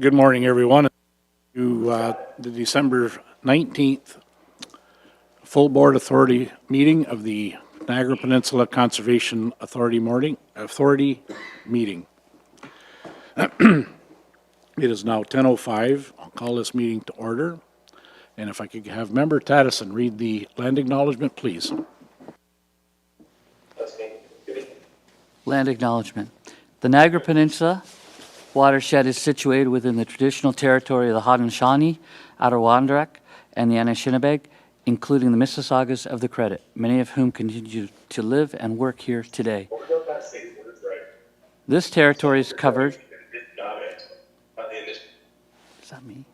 Good morning, everyone. To the December 19th full board authority meeting of the Niagara Peninsula Conservation Authority meeting. It is now 10:05. I'll call this meeting to order. And if I could have Member Taddison read the land acknowledgement, please. Land acknowledgement. The Niagara Peninsula watershed is situated within the traditional territory of the Haudenosaunee, Adirondack, and the Anishinaabe, including the Mississaugas of the Credit, many of whom continue to live and work here today. This territory is covered. Is that me?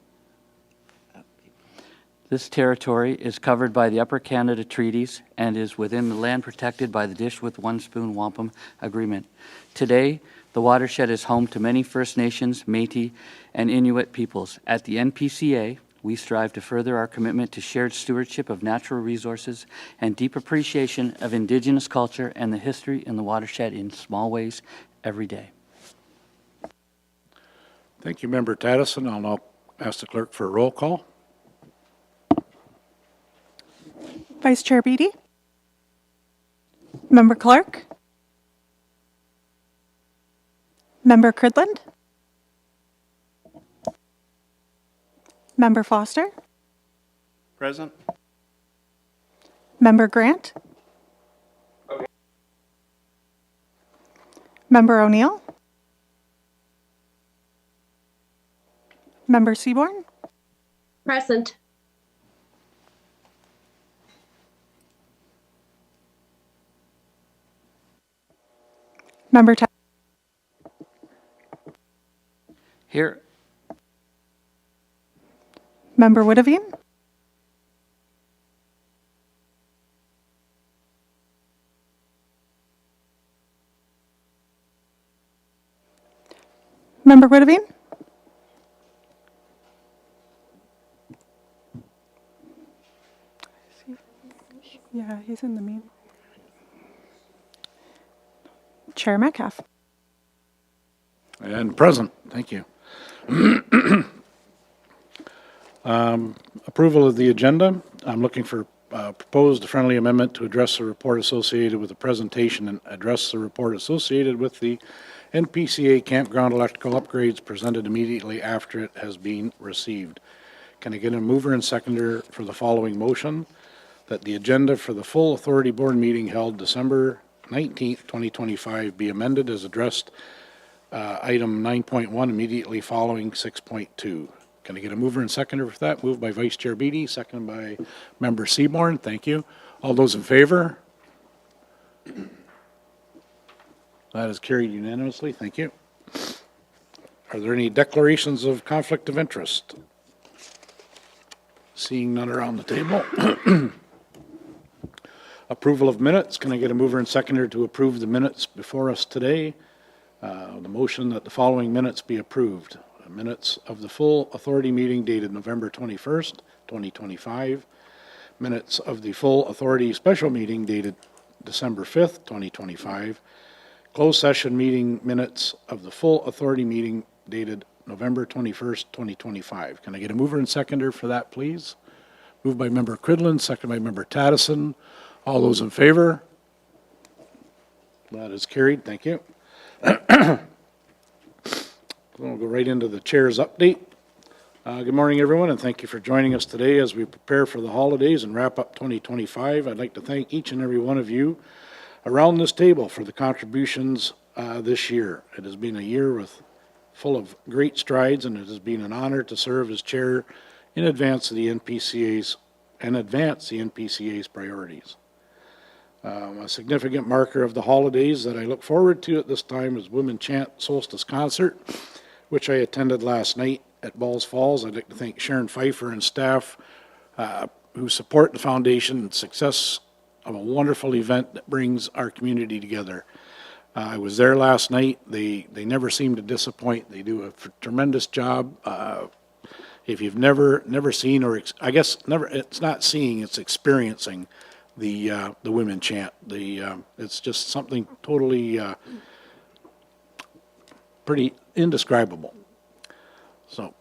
This territory is covered by the Upper Canada Treaties and is within the land protected by the Dish with One Spoon Wampum Agreement. Today, the watershed is home to many First Nations, Métis, and Inuit peoples. At the NPCA, we strive to further our commitment to shared stewardship of natural resources and deep appreciation of Indigenous culture and the history in the watershed in small ways every day. Thank you, Member Taddison. I'll now ask the clerk for a roll call. Vice Chair Beatty. Member Clark. Member Cridland. Member Foster. Present. Member Grant. Okay. Member O'Neill. Member Seaborn. Present. Member Here. Member Woodavine. Member Woodavine. Yeah, he's in the meeting. Chair Metcalf. And present. Thank you. Approval of the agenda. I'm looking for proposed friendly amendment to address the report associated with the presentation and address the report associated with the NPCA campground electrical upgrades presented immediately after it has been received. Can I get a mover and seconder for the following motion? That the agenda for the full authority board meeting held December 19th, 2025 be amended as addressed item 9.1 immediately following 6.2. Can I get a mover and seconder for that? Moved by Vice Chair Beatty, seconded by Member Seaborn. Thank you. All those in favor? That is carried unanimously. Thank you. Are there any declarations of conflict of interest? Seeing none around the table. Approval of minutes. Can I get a mover and seconder to approve the minutes before us today? The motion that the following minutes be approved. The minutes of the full authority meeting dated November 21st, 2025. Minutes of the full authority special meeting dated December 5th, 2025. Closed session meeting minutes of the full authority meeting dated November 21st, 2025. Can I get a mover and seconder for that, please? Moved by Member Cridland, second by Member Taddison. All those in favor? That is carried. Thank you. We'll go right into the chair's update. Good morning, everyone, and thank you for joining us today as we prepare for the holidays and wrap up 2025. I'd like to thank each and every one of you around this table for the contributions this year. It has been a year full of great strides, and it has been an honor to serve as chair in advance of the NPCA's priorities. A significant marker of the holidays that I look forward to at this time is Women Chant Solstice Concert, which I attended last night at Balls Falls. I'd like to thank Sharon Pfeiffer and staff who support the foundation and success of a wonderful event that brings our community together. I was there last night. They never seem to disappoint. They do a tremendous job. If you've never seen, or I guess never, it's not seeing, it's experiencing the women chant. It's just something totally pretty indescribable. So,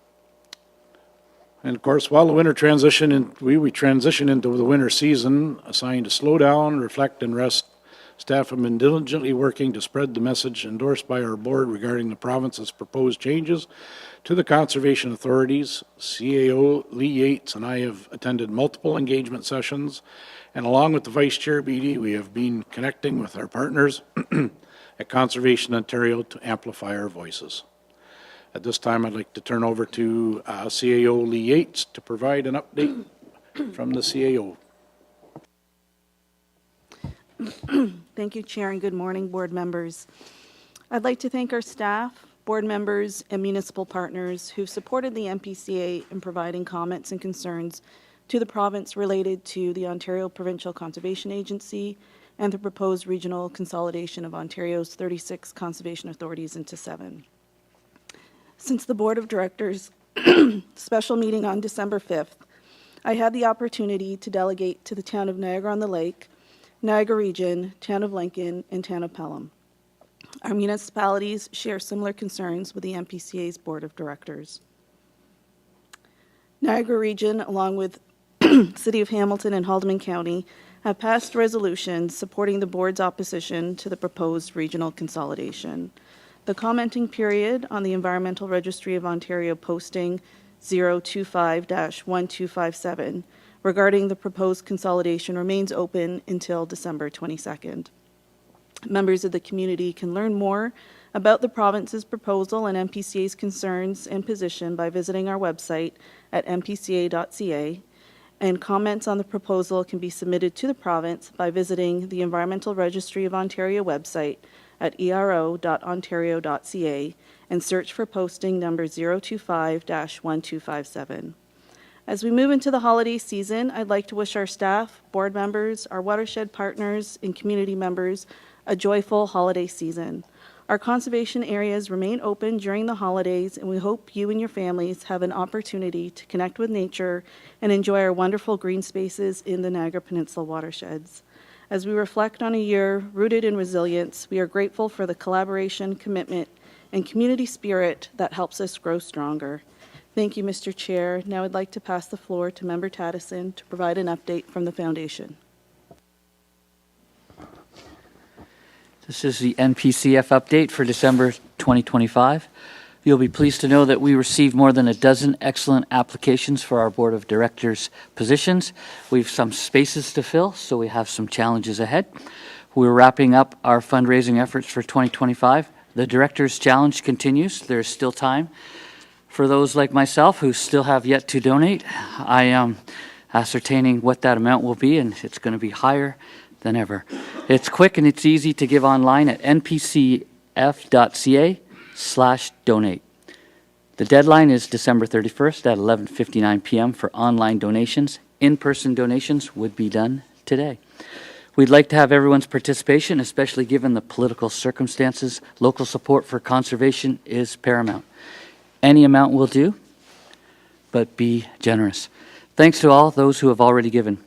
and of course, while the winter transition, we transition into the winter season, assigned to slow down, reflect, and rest. Staff have been diligently working to spread the message endorsed by our board regarding the province's proposed changes to the conservation authorities. CAO Lee Yates and I have attended multiple engagement sessions, and along with the Vice Chair Beatty, we have been connecting with our partners at Conservation Ontario to amplify our voices. At this time, I'd like to turn over to CAO Lee Yates to provide an update from the CAO. Thank you, Chair, and good morning, board members. I'd like to thank our staff, board members, and municipal partners who've supported the NPCA in providing comments and concerns to the province related to the Ontario Provincial Conservation Agency and the proposed regional consolidation of Ontario's 36 conservation authorities into 7. Since the Board of Directors special meeting on December 5th, I had the opportunity to delegate to the town of Niagara-on-the-Lake, Niagara Region, Town of Lincoln, and Town of Pelham. Our municipalities share similar concerns with the NPCA's Board of Directors. Niagara Region, along with City of Hamilton and Haldimand County, have passed resolutions supporting the board's opposition to the proposed regional consolidation. The commenting period on the Environmental Registry of Ontario posting 025-1257 regarding the proposed consolidation remains open until December 22nd. Members of the community can learn more about the province's proposal and NPCA's concerns and position by visiting our website at npca.ca, and comments on the proposal can be submitted to the province by visiting the Environmental Registry of Ontario website at ero.ontario.ca and search for posting number 025-1257. As we move into the holiday season, I'd like to wish our staff, board members, our watershed partners, and community members a joyful holiday season. Our conservation areas remain open during the holidays, and we hope you and your families have an opportunity to connect with nature and enjoy our wonderful green spaces in the Niagara Peninsula watersheds. As we reflect on a year rooted in resilience, we are grateful for the collaboration, commitment, and community spirit that helps us grow stronger. Thank you, Mr. Chair. Now I'd like to pass the floor to Member Taddison to provide an update from the Foundation. This is the NPCF update for December 2025. You'll be pleased to know that we received more than a dozen excellent applications for our Board of Directors positions. We have some spaces to fill, so we have some challenges ahead. We're wrapping up our fundraising efforts for 2025. The Directors' Challenge continues. There's still time. For those like myself who still have yet to donate, I am ascertaining what that amount will be, and it's going to be higher than ever. It's quick and it's easy to give online at npcf.ca/donate. The deadline is December 31st at 11:59 p.m. for online donations. In-person donations would be done today. We'd like to have everyone's participation, especially given the political circumstances. Local support for conservation is paramount. Any amount will do, but be generous. Thanks to all those who have already given.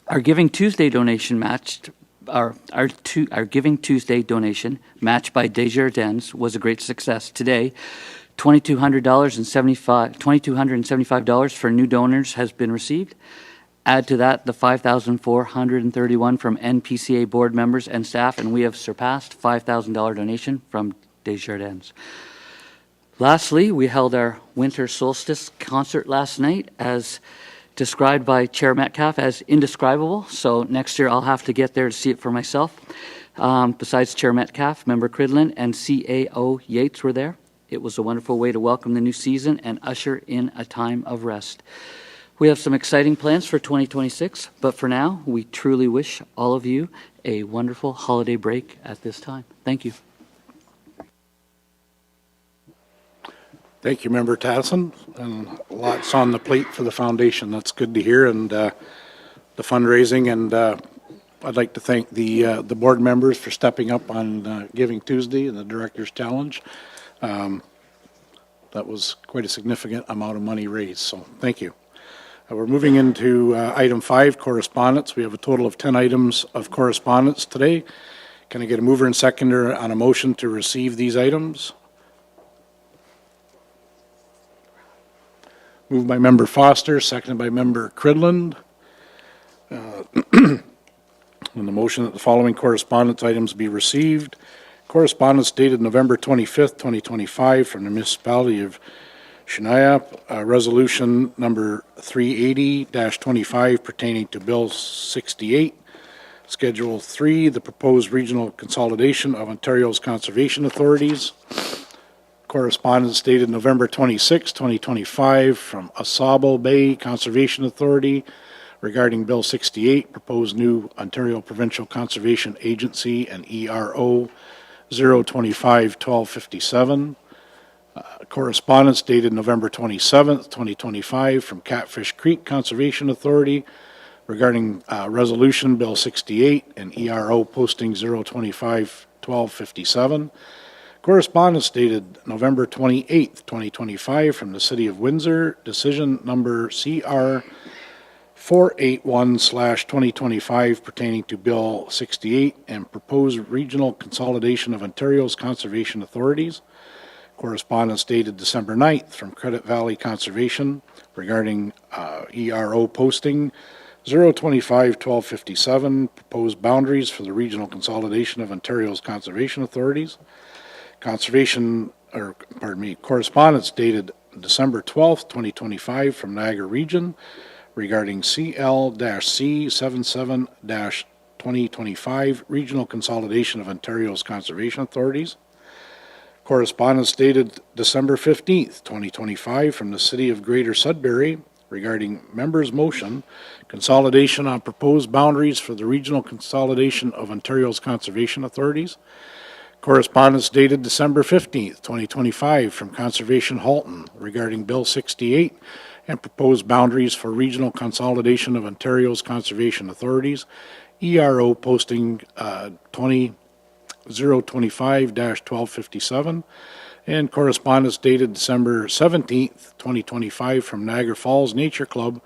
Our Giving Tuesday donation matched our Giving Tuesday donation matched by Desjardins was a great success. Today, $2,275 for new donors has been received. Add to that the $5,431 from NPCA board members and staff, and we have surpassed $5,000 donation from Desjardins. Lastly, we held our winter solstice concert last night, as described by Chair Metcalf as indescribable. So next year I'll have to get there to see it for myself. Besides Chair Metcalf, Member Cridlin and CAO Yates were there. It was a wonderful way to welcome the new season and usher in a time of rest. We have some exciting plans for 2026, but for now, we truly wish all of you a wonderful holiday break at this time. Thank you. Thank you, Member Taddison, and lots on the plate for the foundation. That's good to hear, and the fundraising, and I'd like to thank the board members for stepping up on Giving Tuesday and the Director's Challenge. That was quite a significant amount of money raised, so thank you. We're moving into item 5, correspondence. We have a total of 10 items of correspondence today. Can I get a mover and seconder on a motion to receive these items? Moved by Member Foster, seconded by Member Cridland. On the motion that the following correspondence items be received. Correspondence dated November 25th, 2025 from the municipality of Shania, resolution number 380-25 pertaining to Bill 68. Schedule 3, the proposed regional consolidation of Ontario's conservation authorities. Correspondence dated November 26, 2025 from Asabo Bay Conservation Authority regarding Bill 68, proposed new Ontario Provincial Conservation Agency and ERO 025-1257. Correspondence dated November 27, 2025 from Catfish Creek Conservation Authority regarding Resolution Bill 68 and ERO posting 025-1257. Correspondence dated November 28, 2025 from the City of Windsor, decision number CR 481/2025 pertaining to Bill 68 and proposed regional consolidation of Ontario's conservation authorities. Correspondence dated December 9th from Credit Valley Conservation regarding ERO posting 025-1257, proposed boundaries for the regional consolidation of Ontario's conservation authorities. Correspondence dated December 12th, 2025 from Niagara Region regarding CL-C77-2025 regional consolidation of Ontario's conservation authorities. Correspondence dated December 15th, 2025 from the City of Greater Sudbury regarding members' motion, consolidation on proposed boundaries for the regional consolidation of Ontario's conservation authorities. Correspondence dated December 15th, 2025 from Conservation Halton regarding Bill 68 and proposed boundaries for regional consolidation of Ontario's conservation authorities, ERO posting 025-1257, and correspondence dated December 17th, 2025 from Niagara Falls Nature Club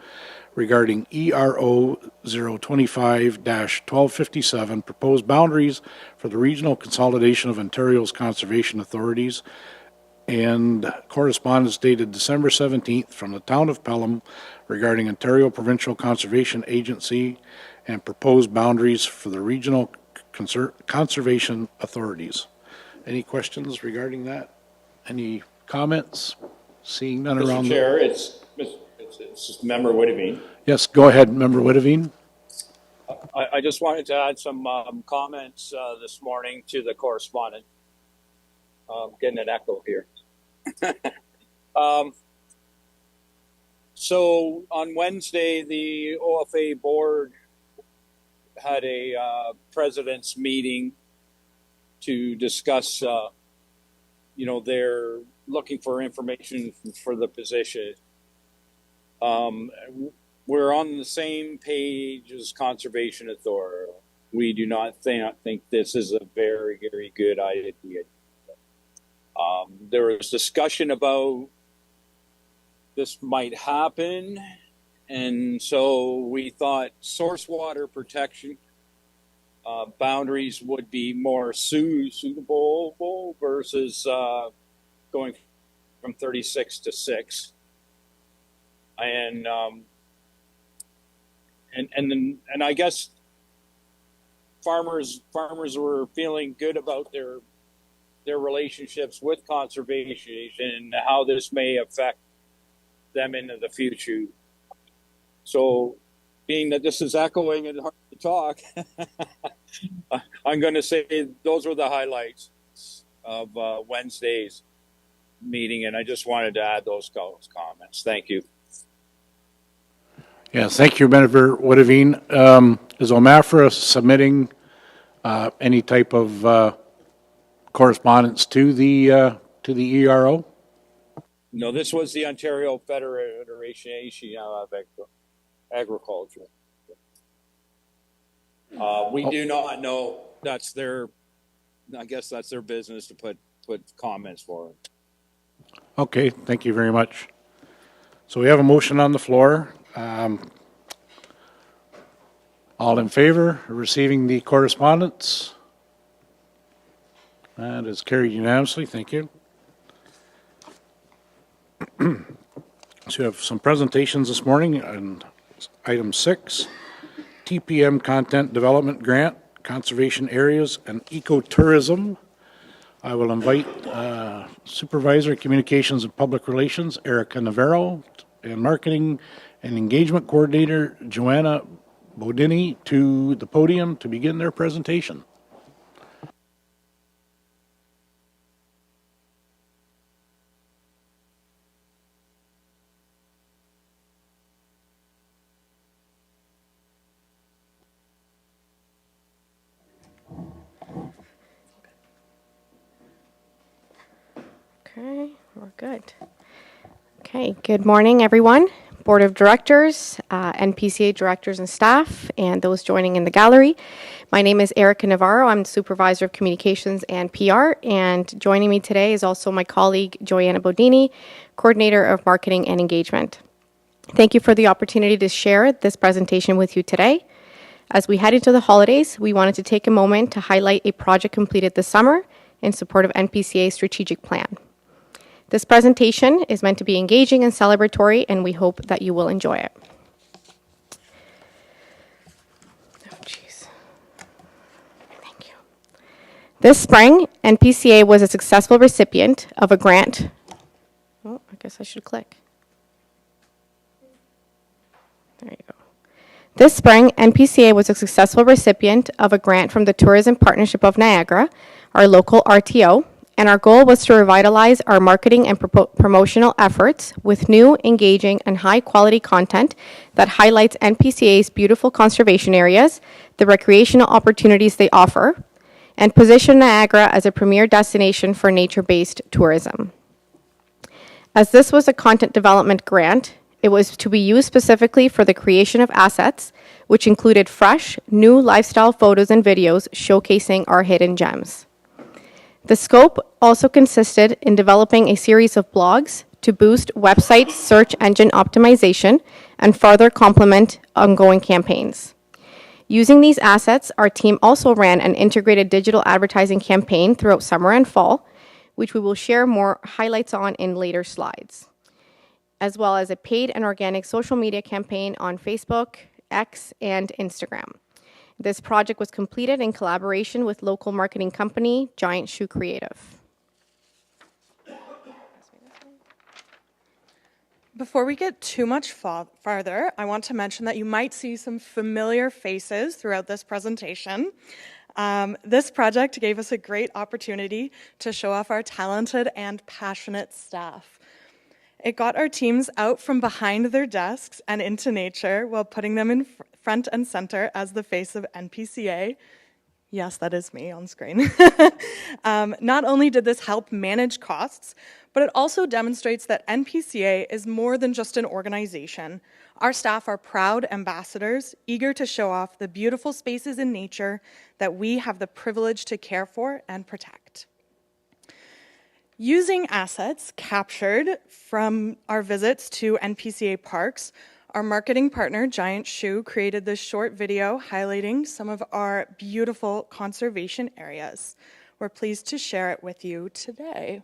regarding ERO 025-1257, proposed boundaries for the regional consolidation of Ontario's conservation authorities, and correspondence dated December 17th from the Town of Pelham regarding Ontario Provincial Conservation Agency and proposed boundaries for the regional conservation authorities. Any questions regarding that? Any comments? Seeing none around. Mr. Chair, it's just Member Whittabine. Yes, go ahead, Member Whittabine. I just wanted to add some comments this morning to the correspondent. Getting an echo here. So on Wednesday, the OFA board had a president's meeting to discuss, they're looking for information for the position. We're on the same page as Conservation Authority. We do not think this is a very, very good idea. There was discussion about this might happen, and so we thought source water protection boundaries would be more suitable versus going from 36 to 6. And I guess farmers were feeling good about their relationships with conservation and how this may affect them into the future. So, being that this is echoing and hard to talk, I'm going to say those were the highlights of Wednesday's meeting, and I just wanted to add those comments. Thank you. Yeah, thank you, Member Whittabine. Is OMAFRA submitting any type of correspondence to the ERO? No, this was the Ontario Federation of Agriculture. We do not know. That's I guess that's their business to put comments for it. Okay, thank you very much. So we have a motion on the floor. All in favor of receiving the correspondence? That is carried unanimously. Thank you. So you have some presentations this morning, and item 6, TPM Content Development Grant, Conservation Areas and Ecotourism. I will invite Supervisor Communications and Public Relations, Erica Navarro, and Marketing and Engagement Coordinator, Joanna Bodini, to the podium to begin their presentation. Okay, we're good. Okay, good morning, everyone. Board of Directors, NPCA directors and staff, and those joining in the gallery. My name is Erica Navarro. I'm the Supervisor of Communications and PR, and joining me today is also my colleague, Joanna Bodini, Coordinator of Marketing and Engagement. Thank you for the opportunity to share this presentation with you today. As we head into the holidays, we wanted to take a moment to highlight a project completed this summer in support of NPCA's strategic plan. This presentation is meant to be engaging and celebratory, and we hope that you will enjoy it. Oh, jeez. Thank you. This spring, NPCA was a successful recipient of a grant. Oh, I guess I should click. There you go. This spring, NPCA was a successful recipient of a grant from the Tourism Partnership of Niagara, our local RTO, and our goal was to revitalize our marketing and promotional efforts with new, engaging, and high-quality content that highlights NPCA's beautiful conservation areas, the recreational opportunities they offer, and position Niagara as a premier destination for nature-based tourism. As this was a content development grant, it was to be used specifically for the creation of assets, which included fresh, new lifestyle photos and videos showcasing our hidden gems. The scope also consisted in developing a series of blogs to boost website search engine optimization and further complement ongoing campaigns. Using these assets, our team also ran an integrated digital advertising campaign throughout summer and fall, which we will share more highlights on in later slides, as well as a paid and organic social media campaign on Facebook, X, and Instagram. This project was completed in collaboration with local marketing company, Giant Shoe Creative. Before we get too much farther, I want to mention that you might see some familiar faces throughout this presentation. This project gave us a great opportunity to show off our talented and passionate staff. It got our teams out from behind their desks and into nature while putting them in front and center as the face of NPCA. Yes, that is me on screen. Not only did this help manage costs, but it also demonstrates that NPCA is more than just an organization. Our staff are proud ambassadors, eager to show off the beautiful spaces in nature that we have the privilege to care for and protect. Using assets captured from our visits to NPCA parks, our marketing partner, Giant Shoe, created this short video highlighting some of our beautiful conservation areas. We're pleased to share it with you today.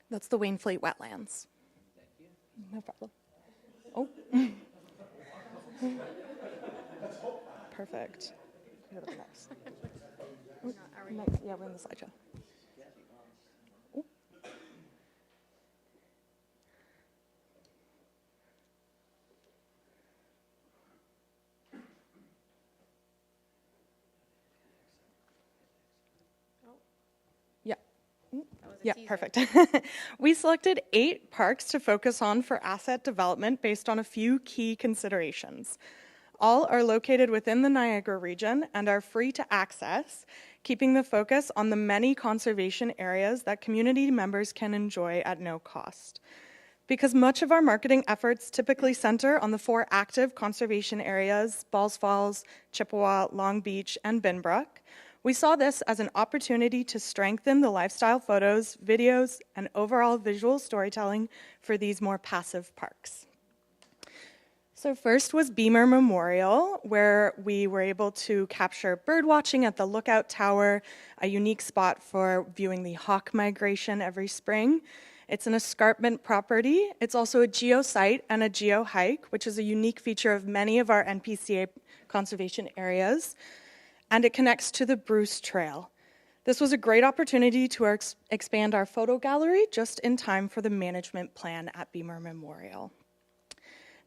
That's the Wainfleet wetlands. No problem. Oh. Perfect. Go to the next. Oh, next. Yeah, we're in the slideshow. Oh. Yeah. Yeah, perfect. We selected 8 parks to focus on for asset development based on a few key considerations. All are located within the Niagara region and are free to access, keeping the focus on the many conservation areas that community members can enjoy at no cost. Because much of our marketing efforts typically center on the 4 active conservation areas, Balls Falls, Chippewa, Long Beach, and Binbrook, we saw this as an opportunity to strengthen the lifestyle photos, videos, and overall visual storytelling for these more passive parks. So first was Beamer Memorial, where we were able to capture bird watching at the lookout tower, a unique spot for viewing the hawk migration every spring. It's an escarpment property. It's also a geosite and a geohike, which is a unique feature of many of our NPCA conservation areas. And it connects to the Bruce Trail. This was a great opportunity to expand our photo gallery just in time for the management plan at Beamer Memorial.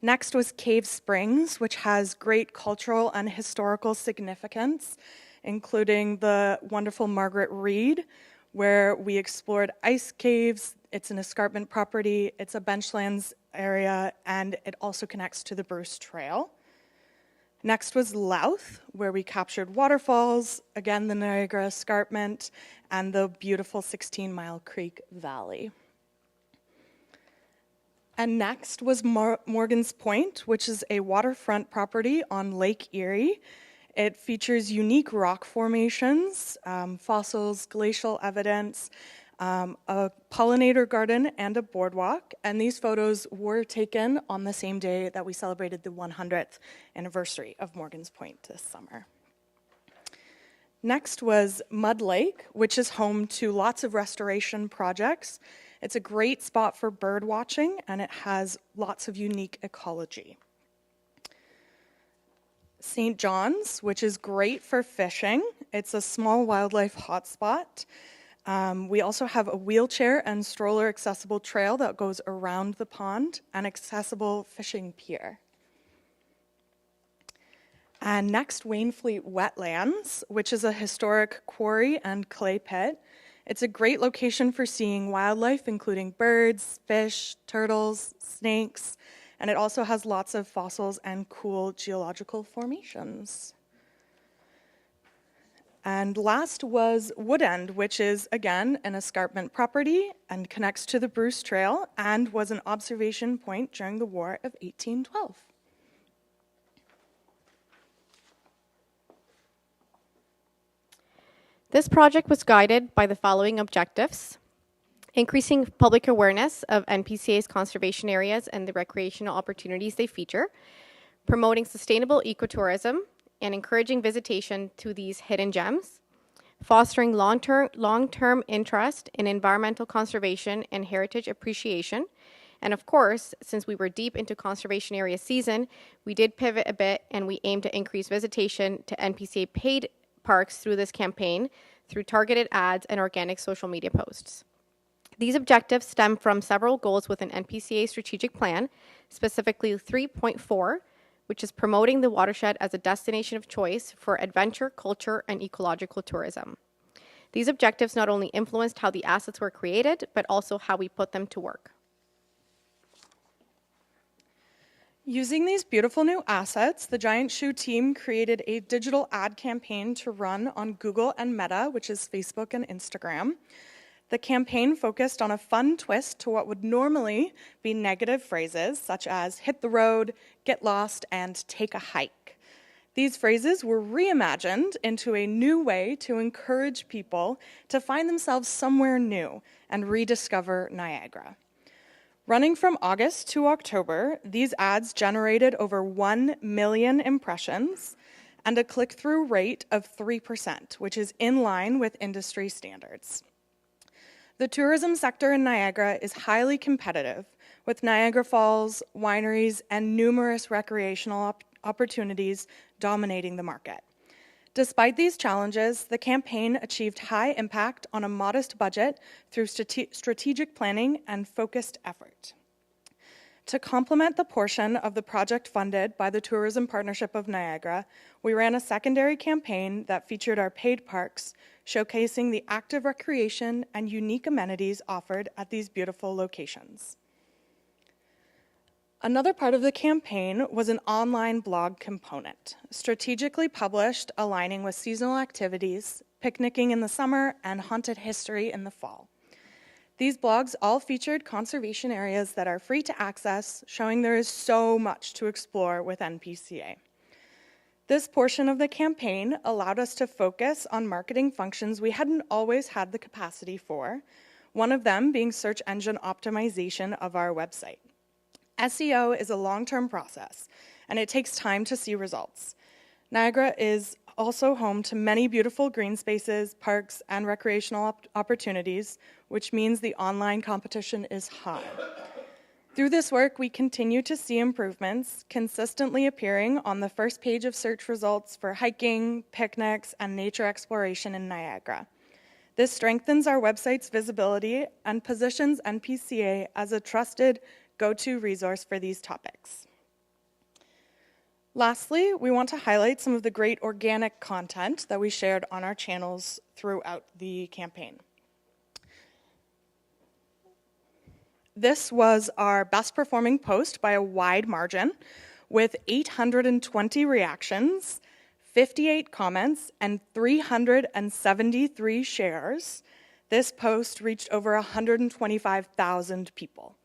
Next was Cave Springs, which has great cultural and historical significance, including the wonderful Margaret Reed, where we explored ice caves. It's an escarpment property, it's a benchlands area, and it also connects to the Bruce Trail. Next was Louth, where we captured waterfalls, again the Niagara Escarpment, and the beautiful 16-Mile Creek Valley. And next was Morgan's Point, which is a waterfront property on Lake Erie. It features unique rock formations, fossils, glacial evidence, a pollinator garden, and a boardwalk. And these photos were taken on the same day that we celebrated the 100th anniversary of Morgan's Point this summer. Next was Mud Lake, which is home to lots of restoration projects. It's a great spot for bird watching, and it has lots of unique ecology. St. John's, which is great for fishing. It's a small wildlife hotspot. We also have a wheelchair and stroller accessible trail that goes around the pond, and accessible fishing pier. And next, Wainfleet Wetlands, which is a historic quarry and clay pit. It's a great location for seeing wildlife, including birds, fish, turtles, snakes, and it also has lots of fossils and cool geological formations. And last was Woodend, which is, again, an escarpment property and connects to the Bruce Trail and was an observation point during the War of 1812. This project was guided by the following objectives: increasing public awareness of NPCA's conservation areas and the recreational opportunities they feature, promoting sustainable ecotourism and encouraging visitation to these hidden gems, fostering long-term interest in environmental conservation and heritage appreciation, and of course, since we were deep into conservation area season, we did pivot a bit and we aimed to increase visitation to NPCA paid parks through this campaign, through targeted ads and organic social media posts. These objectives stem from several goals within NPCA strategic plan, specifically 3.4, which is promoting the watershed as a destination of choice for adventure, culture, and ecological tourism. These objectives not only influenced how the assets were created, but also how we put them to work. Using these beautiful new assets, the Giant Shoe team created a digital ad campaign to run on Google and Meta, which is Facebook and Instagram. The campaign focused on a fun twist to what would normally be negative phrases, such as hit the road, get lost, and take a hike. These phrases were reimagined into a new way to encourage people to find themselves somewhere new and rediscover Niagara. Running from August to October, these ads generated over 1 million impressions and a click-through rate of 3%, which is in line with industry standards. The tourism sector in Niagara is highly competitive, with Niagara Falls, wineries, and numerous recreational opportunities dominating the market. Despite these challenges, the campaign achieved high impact on a modest budget through strategic planning and focused effort. To complement the portion of the project funded by the Tourism Partnership of Niagara, we ran a secondary campaign that featured our paid parks, showcasing the active recreation and unique amenities offered at these beautiful locations. Another part of the campaign was an online blog component, strategically published aligning with seasonal activities, picnicking in the summer, and haunted history in the fall. These blogs all featured conservation areas that are free to access, showing there is so much to explore with NPCA. This portion of the campaign allowed us to focus on marketing functions we hadn't always had the capacity for, one of them being search engine optimization of our website. SEO is a long-term process, and it takes time to see results. Niagara is also home to many beautiful green spaces, parks, and recreational opportunities, which means the online competition is high. Through this work, we continue to see improvements, consistently appearing on the first page of search results for hiking, picnics, and nature exploration in Niagara. This strengthens our website's visibility and positions NPCA as a trusted go-to resource for these topics. Lastly, we want to highlight some of the great organic content that we shared on our channels throughout the campaign. This was our best performing post by a wide margin, with 820 reactions, 58 comments, and 373 shares. This post reached over 125,000 people.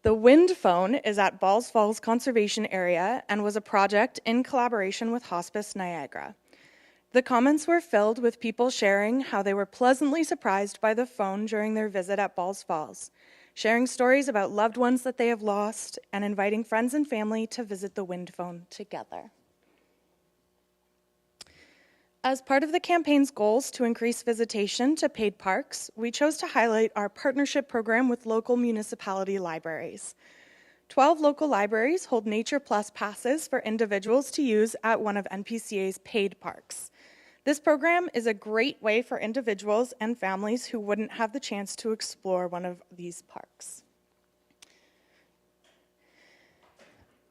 The wind phone is at Balls Falls Conservation Area and was a project in collaboration with Hospice Niagara. The comments were filled with people sharing how they were pleasantly surprised by the phone during their visit at Balls Falls, sharing stories about loved ones that they have lost, and inviting friends and family to visit the wind phone together. As part of the campaign's goals to increase visitation to paid parks, we chose to highlight our partnership program with local municipality libraries. 12 local libraries hold Nature Plus passes for individuals to use at one of NPCA's paid parks. This program is a great way for individuals and families who wouldn't have the chance to explore one of these parks.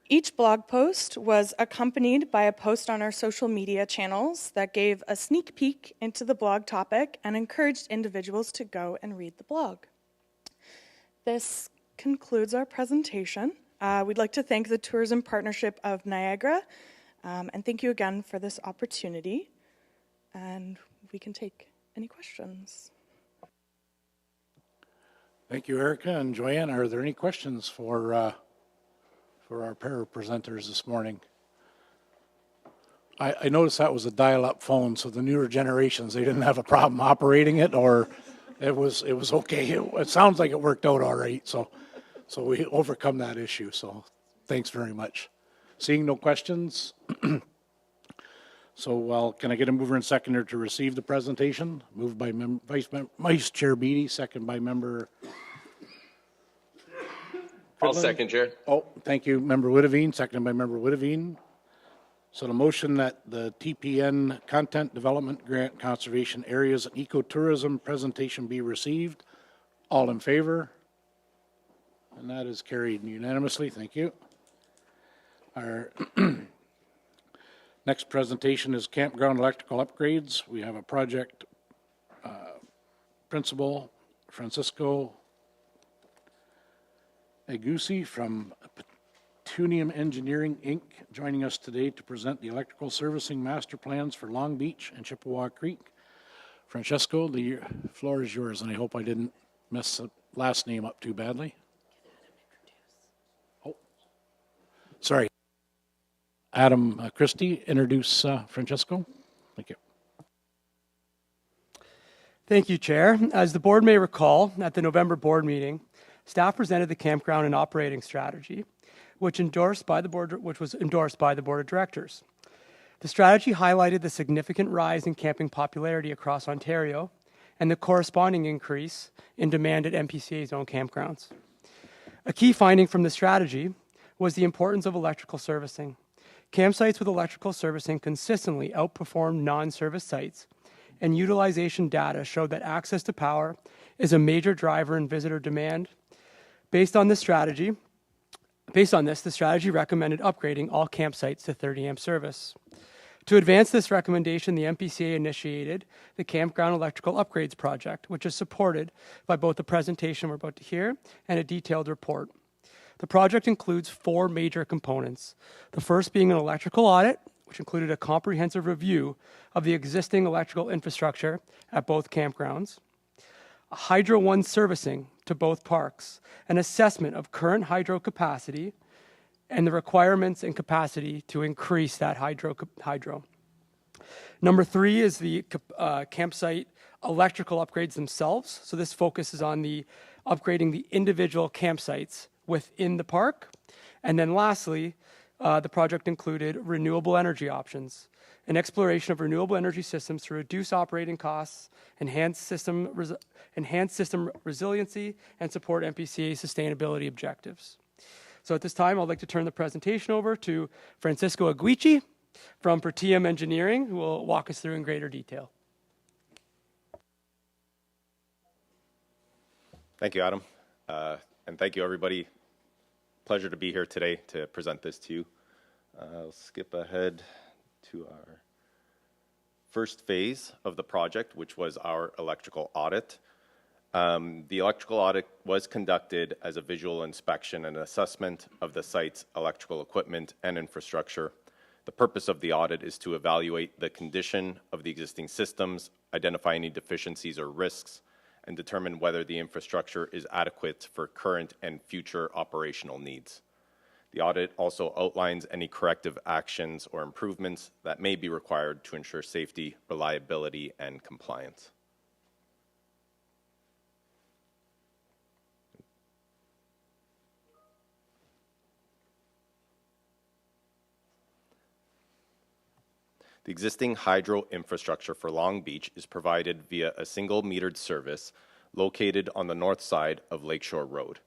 Each blog post was accompanied by a post on our social media channels that gave a sneak peek into the blog topic and encouraged individuals to go and read the blog. This concludes our presentation. We'd like to thank the Tourism Partnership of Niagara, and thank you again for this opportunity. And we can take any questions. Thank you, Erica and Joanne. Are there any questions for our para-presenters this morning? I noticed that was a dial-up phone, so the newer generations, they didn't have a problem operating it, or it was okay. It sounds like it worked out all right, so we overcome that issue, so thanks very much. Seeing no questions, so can I get a mover and seconder to receive the presentation? Moved by Vice Chair Beatty, second by Member... I'll second, Chair. Oh, thank you, Member Witteveen, seconded by Member Witteveen. So the motion that the TPN Content Development Grant Conservation Areas and Ecotourism presentation be received. All in favor? And that is carried unanimously. Thank you. Our next presentation is campground electrical upgrades. We have a project principal, Francisco Agusi from Petunium Engineering, Inc., joining us today to present the electrical servicing master plans for Long Beach and Chippewa Creek. Francesco, the floor is yours, and I hope I didn't mess the last name up too badly. Oh, sorry. Adam Christie, introduce Francesco. Thank you. Thank you, Chair. As the board may recall, at the November board meeting, staff presented the campground and operating strategy, which was endorsed by the board of directors. The strategy highlighted the significant rise in camping popularity across Ontario and the corresponding increase in demand at NPCA zone campgrounds. A key finding from the strategy was the importance of electrical servicing. Campsites with electrical servicing consistently outperformed non-service sites, and utilization data showed that access to power is a major driver in visitor demand. Based on this, the strategy recommended upgrading all campsites to 30 amp service. To advance this recommendation, the NPCA initiated the Campground Electrical Upgrades Project, which is supported by both the presentation we're about to hear and a detailed report. The project includes 4 major components. The first being an electrical audit, which included a comprehensive review of the existing electrical infrastructure at both campgrounds, a Hydro One servicing to both parks, an assessment of current hydro capacity, and the requirements and capacity to increase that hydro. Number 3 is the campsite electrical upgrades themselves. So this focuses on the upgrading the individual campsites within the park. And then lastly, the project included renewable energy options, an exploration of renewable energy systems to reduce operating costs, enhance system resiliency, and support NPCA sustainability objectives. So at this time, I'd like to turn the presentation over to Francisco Aguichi from Pertium Engineering, who will walk us through in greater detail. Thank you, Adam. And thank you, everybody. Pleasure to be here today to present this to you. I'll skip ahead to our first phase of the project, which was our electrical audit. The electrical audit was conducted as a visual inspection and assessment of the site's electrical equipment and infrastructure. The purpose of the audit is to evaluate the condition of the existing systems, identify any deficiencies or risks, and determine whether the infrastructure is adequate for current and future operational needs. The audit also outlines any corrective actions or improvements that may be required to ensure safety, reliability, and compliance. The existing hydro infrastructure for Long Beach is provided via a single metered service located on the north side of Lakeshore Road.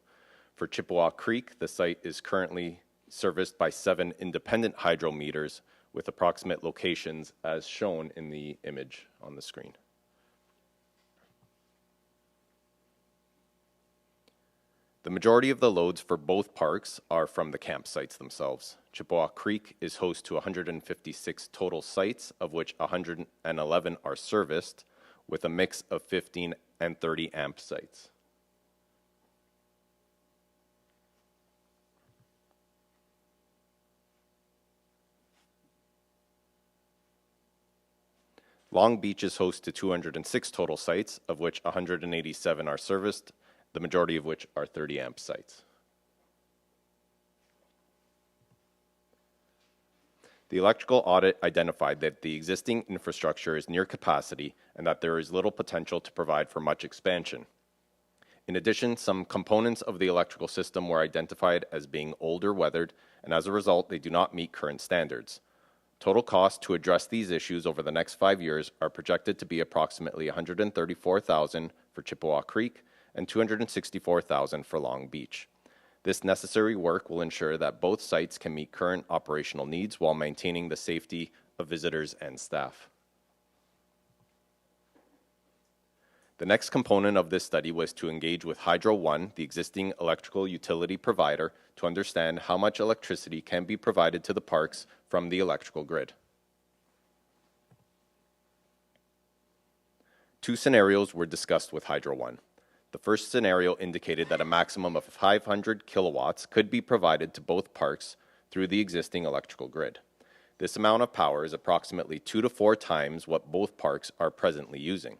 For Chippewa Creek, the site is currently serviced by 7 independent hydro meters with approximate locations as shown in the image on the screen. The majority of the loads for both parks are from the campsites themselves. Chippewa Creek is host to 156 total sites, of which 111 are serviced, with a mix of 15 and 30 amp sites. Long Beach is host to 206 total sites, of which 187 are serviced, the majority of which are 30 amp sites. The electrical audit identified that the existing infrastructure is near capacity and that there is little potential to provide for much expansion. In addition, some components of the electrical system were identified as being old or weathered, and as a result, they do not meet current standards. Total costs to address these issues over the next 5 years are projected to be approximately $134,000 for Chippewa Creek and $264,000 for Long Beach. This necessary work will ensure that both sites can meet current operational needs while maintaining the safety of visitors and staff. The next component of this study was to engage with Hydro One, the existing electrical utility provider, to understand how much electricity can be provided to the parks from the electrical grid. 2 scenarios were discussed with Hydro One. The first scenario indicated that a maximum of 500 kilowatts could be provided to both parks through the existing electrical grid. This amount of power is approximately 2 to 4 times what both parks are presently using.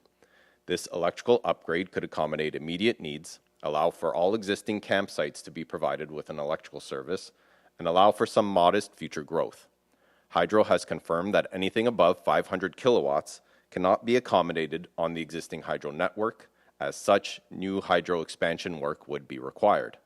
This electrical upgrade could accommodate immediate needs, allow for all existing campsites to be provided with an electrical service, and allow for some modest future growth. Hydro has confirmed that anything above 500 kilowatts cannot be accommodated on the existing hydro network. As such, new hydro expansion work would be required.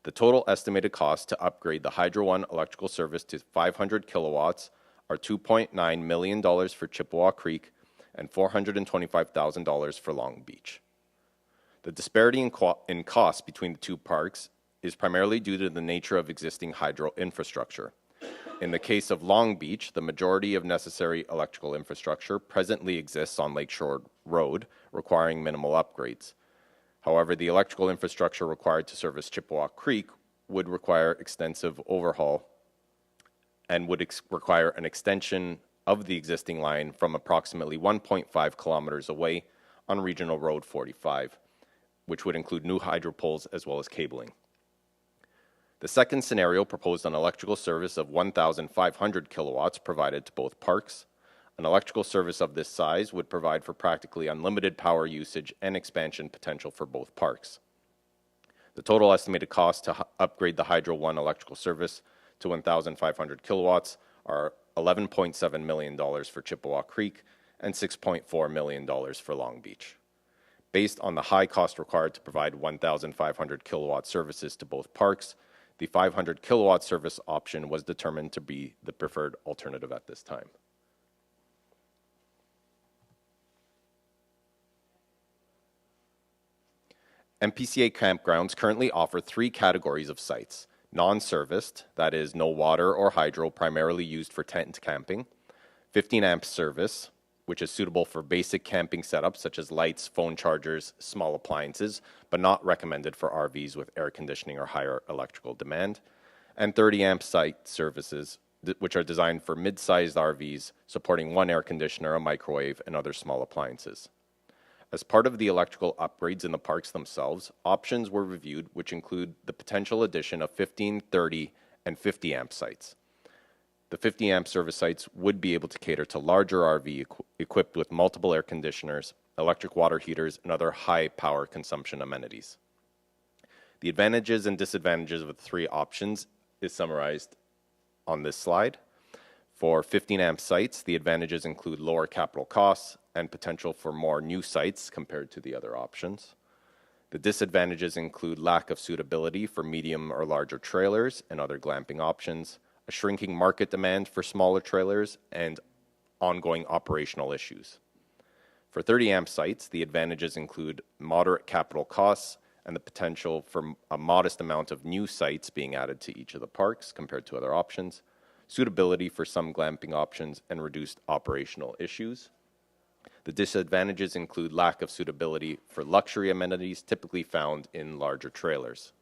The total estimated cost to upgrade the Hydro One electrical service to 500 kilowatts are $2.9 million for Chippewa Creek and $425,000 for Long Beach. The disparity in cost between the two parks is primarily due to the nature of existing hydro infrastructure. In the case of Long Beach, the majority of necessary electrical infrastructure presently exists on Lakeshore Road, requiring minimal upgrades. However, the electrical infrastructure required to service Chippewa Creek would require extensive overhaul and would require an extension of the existing line from approximately 1.5 kilometers away on Regional Road 45, which would include new hydro poles as well as cabling. The second scenario proposed an electrical service of 1,500 kilowatts provided to both parks. An electrical service of this size would provide for practically unlimited power usage and expansion potential for both parks. The total estimated cost to upgrade the Hydro 1 electrical service to 1,500 kilowatts are $11.7 million for Chippewa Creek and $6.4 million for Long Beach. Based on the high cost required to provide 1,500 kilowatt services to both parks, the 500 kilowatt service option was determined to be the preferred alternative at this time. NPCA campgrounds currently offer 3 categories of sites: non-serviced, that is no water or hydro, primarily used for tent camping; 15 amp service, which is suitable for basic camping setups such as lights, phone chargers, small appliances, but not recommended for RVs with air conditioning or higher electrical demand; and 30 amp site services, which are designed for mid-sized RVs supporting 1 air conditioner, a microwave, and other small appliances. As part of the electrical upgrades in the parks themselves, options were reviewed which include the potential addition of 15, 30, and 50 amp sites. The 50 amp service sites would be able to cater to larger RV equipped with multiple air conditioners, electric water heaters, and other high power consumption amenities. The advantages and disadvantages of the 3 options is summarized on this slide. For 15 amp sites, the advantages include lower capital costs and potential for more new sites compared to the other options. The disadvantages include lack of suitability for medium or larger trailers and other glamping options, a shrinking market demand for smaller trailers, and ongoing operational issues. For 30 amp sites, the advantages include moderate capital costs and the potential for a modest amount of new sites being added to each of the parks compared to other options, suitability for some glamping options, and reduced operational issues. The disadvantages include lack of suitability for luxury amenities typically found in larger trailers.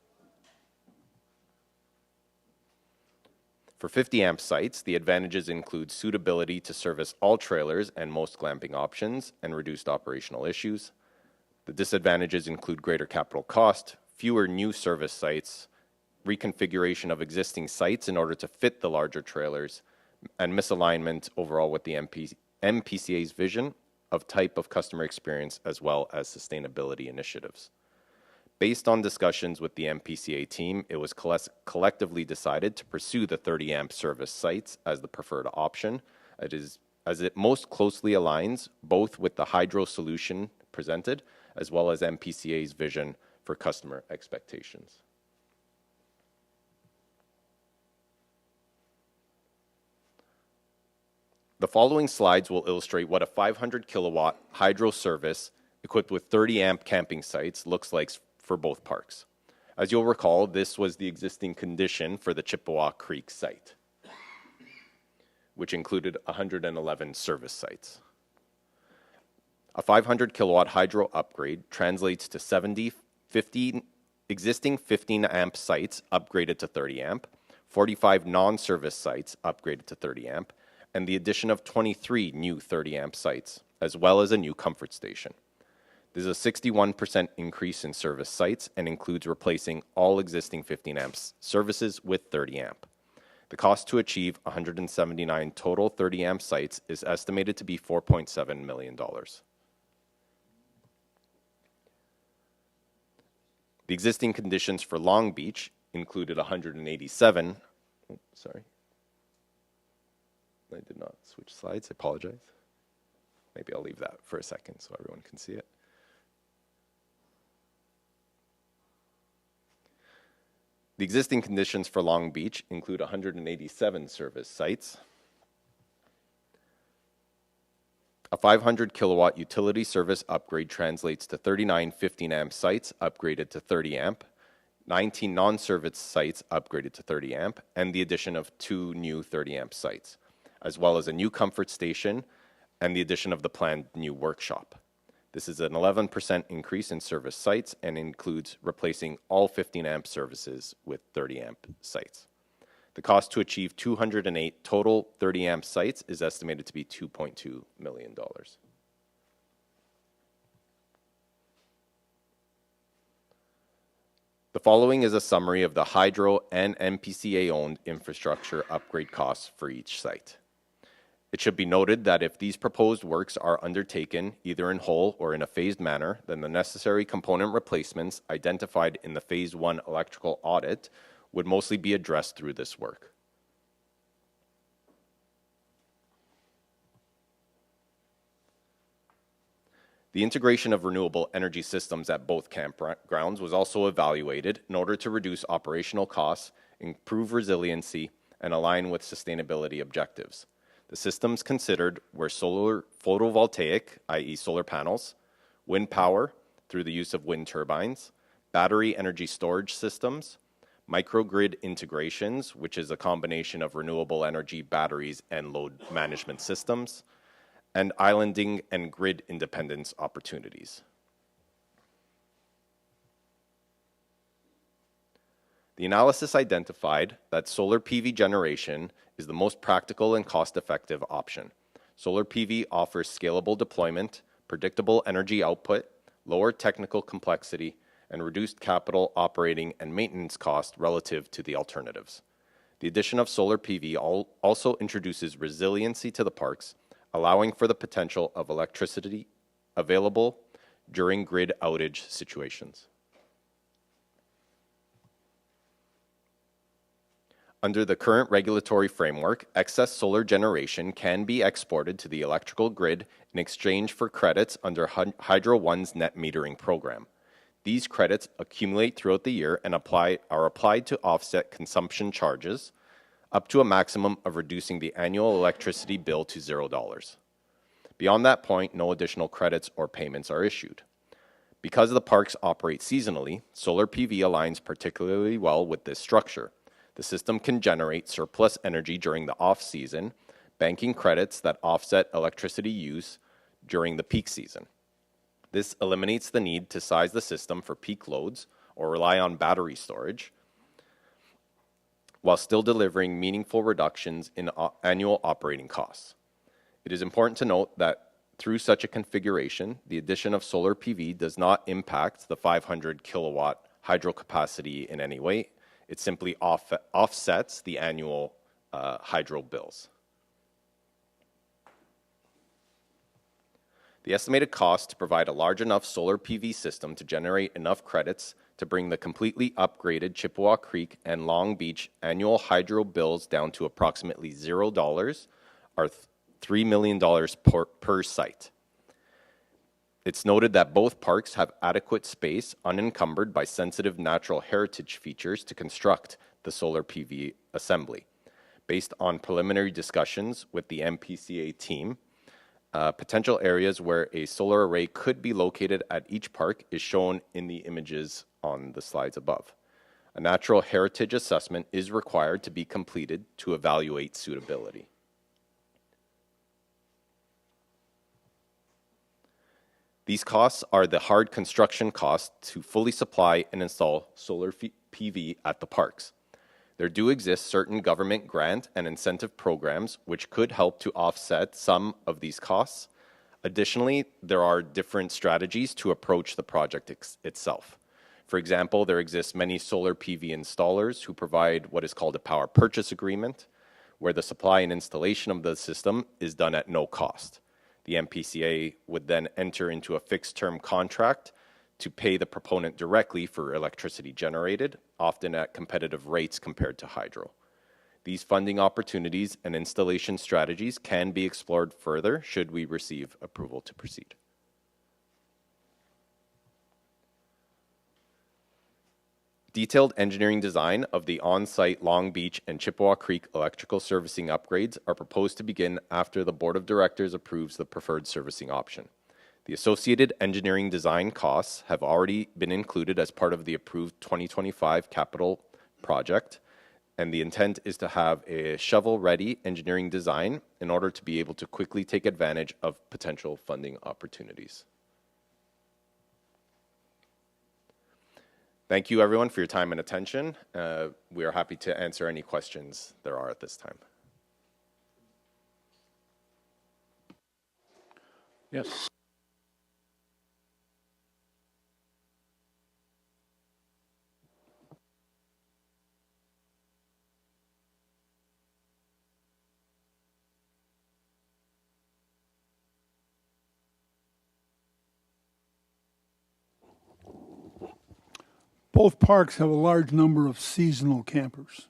For 50 amp sites, the advantages include suitability to service all trailers and most glamping options and reduced operational issues. The disadvantages include greater capital cost, fewer new service sites, reconfiguration of existing sites in order to fit the larger trailers, and misalignment overall with the NPCA's vision of type of customer experience as well as sustainability initiatives. Based on discussions with the NPCA team, it was collectively decided to pursue the 30 amp service sites as the preferred option, as it most closely aligns both with the hydro solution presented as well as NPCA's vision for customer expectations. The following slides will illustrate what a 500 kilowatt hydro service equipped with 30 amp camping sites looks like for both parks. As you'll recall, this was the existing condition for the Chippewa Creek site, which included 111 service sites. A 500 kilowatt hydro upgrade translates to 50 existing 15 amp sites upgraded to 30 amp, 45 non-service sites upgraded to 30 amp, and the addition of 23 new 30 amp sites, as well as a new comfort station. This is a 61% increase in service sites and includes replacing all existing 15 amp services with 30 amp. The cost to achieve 179 total 30 amp sites is estimated to be $4.7 million. The existing conditions for Long Beach included 187, I did not switch slides, I apologize. Maybe I'll leave that for a second so everyone can see it. The existing conditions for Long Beach include 187 service sites, A 500 kilowatt utility service upgrade translates to 39 15-amp sites upgraded to 30-amp, 19 non-service sites upgraded to 30-amp, and the addition of 2 new 30-amp sites, as well as a new comfort station and the addition of the planned new workshop. This is an 11% increase in service sites and includes replacing all 15-amp services with 30-amp sites. The cost to achieve 208 total 30-amp sites is estimated to be $2.2 million. The following is a summary of the hydro and NPCA-owned infrastructure upgrade costs for each site. It should be noted that if these proposed works are undertaken either in whole or in a phased manner, then the necessary component replacements identified in the Phase 1 electrical audit would mostly be addressed through this work. The integration of renewable energy systems at both campgrounds was also evaluated in order to reduce operational costs, improve resiliency, and align with sustainability objectives. The systems considered were solar photovoltaic, i.e. solar panels, wind power through the use of wind turbines, battery energy storage systems, microgrid integrations, which is a combination of renewable energy batteries and load management systems, and islanding and grid independence opportunities. The analysis identified that solar PV generation is the most practical and cost-effective option. Solar PV offers scalable deployment, predictable energy output, lower technical complexity, and reduced capital operating and maintenance costs relative to the alternatives. The addition of solar PV also introduces resiliency to the parks, allowing for the potential of electricity available during grid outage situations. Under the current regulatory framework, excess solar generation can be exported to the electrical grid in exchange for credits under Hydro One's net metering program. These credits accumulate throughout the year and are applied to offset consumption charges, up to a maximum of reducing the annual electricity bill to $0. Beyond that point, no additional credits or payments are issued. Because the parks operate seasonally, solar PV aligns particularly well with this structure. The system can generate surplus energy during the off-season, banking credits that offset electricity use during the peak season. This eliminates the need to size the system for peak loads or rely on battery storage, while still delivering meaningful reductions in annual operating costs. It is important to note that through such a configuration, the addition of solar PV does not impact the 500 kilowatt hydro capacity in any way. It simply offsets the annual hydro bills. The estimated cost to provide a large enough solar PV system to generate enough credits to bring the completely upgraded Chippewa Creek and Long Beach annual hydro bills down to approximately $0 are $3 million per site. It's noted that both parks have adequate space unencumbered by sensitive natural heritage features to construct the solar PV assembly. Based on preliminary discussions with the NPCA team, potential areas where a solar array could be located at each park is shown in the images on the slides above. A natural heritage assessment is required to be completed to evaluate suitability. These costs are the hard construction costs to fully supply and install solar PV at the parks. There do exist certain government grant and incentive programs which could help to offset some of these costs. Additionally, there are different strategies to approach the project itself. For example, there exist many solar PV installers who provide what is called a power purchase agreement, where the supply and installation of the system is done at no cost. The NPCA would then enter into a fixed-term contract to pay the proponent directly for electricity generated, often at competitive rates compared to hydro. These funding opportunities and installation strategies can be explored further should we receive approval to proceed. Detailed engineering design of the on-site Long Beach and Chippewa Creek electrical servicing upgrades are proposed to begin after the Board of Directors approves the preferred servicing option. The associated engineering design costs have already been included as part of the approved 2025 capital project, and the intent is to have a shovel-ready engineering design in order to be able to quickly take advantage of potential funding opportunities. Thank you, everyone, for your time and attention. We are happy to answer any questions there are at this time. Yes. Both parks have a large number of seasonal campers.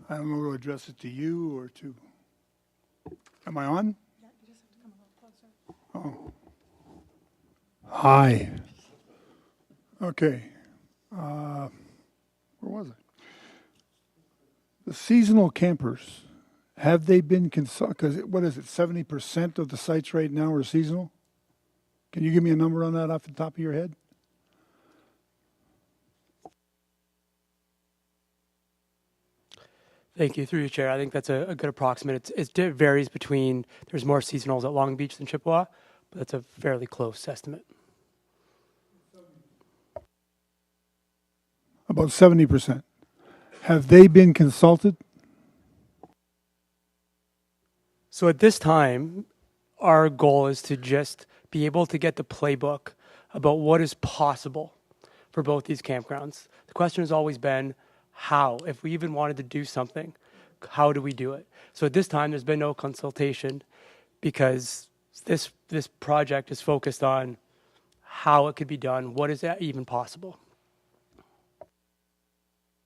I don't know whether to address it to you or to, am I on? Yeah, you just have to come a little closer. Oh. Hi. Okay. Where was it? The seasonal campers, have they been consulted? Because what is it, 70% of the sites right now are seasonal? Can you give me a number on that off the top of your head? Thank you. Through your chair, I think that's a good approximate. It varies between, there's more seasonals at Long Beach than Chippewa, but that's a fairly close estimate. About 70%. Have they been consulted? So at this time, our goal is to just be able to get the playbook about what is possible for both these campgrounds. The question has always been, how? If we even wanted to do something, how do we do it? So at this time, there's been no consultation because this project is focused on how it could be done. What is that even possible?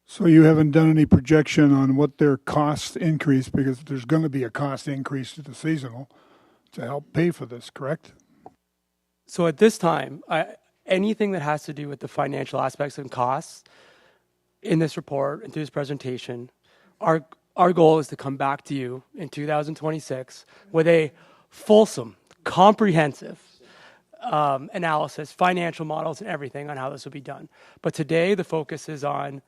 So you haven't done any projection on what their cost increase, because there's going to be a cost increase to the seasonal to help pay for this, correct? So at this time, anything that has to do with the financial aspects and costs in this report and through this presentation, our goal is to come back to you in 2026 with a fulsome, comprehensive analysis, financial models, and everything on how this will be done. But today, the focus is on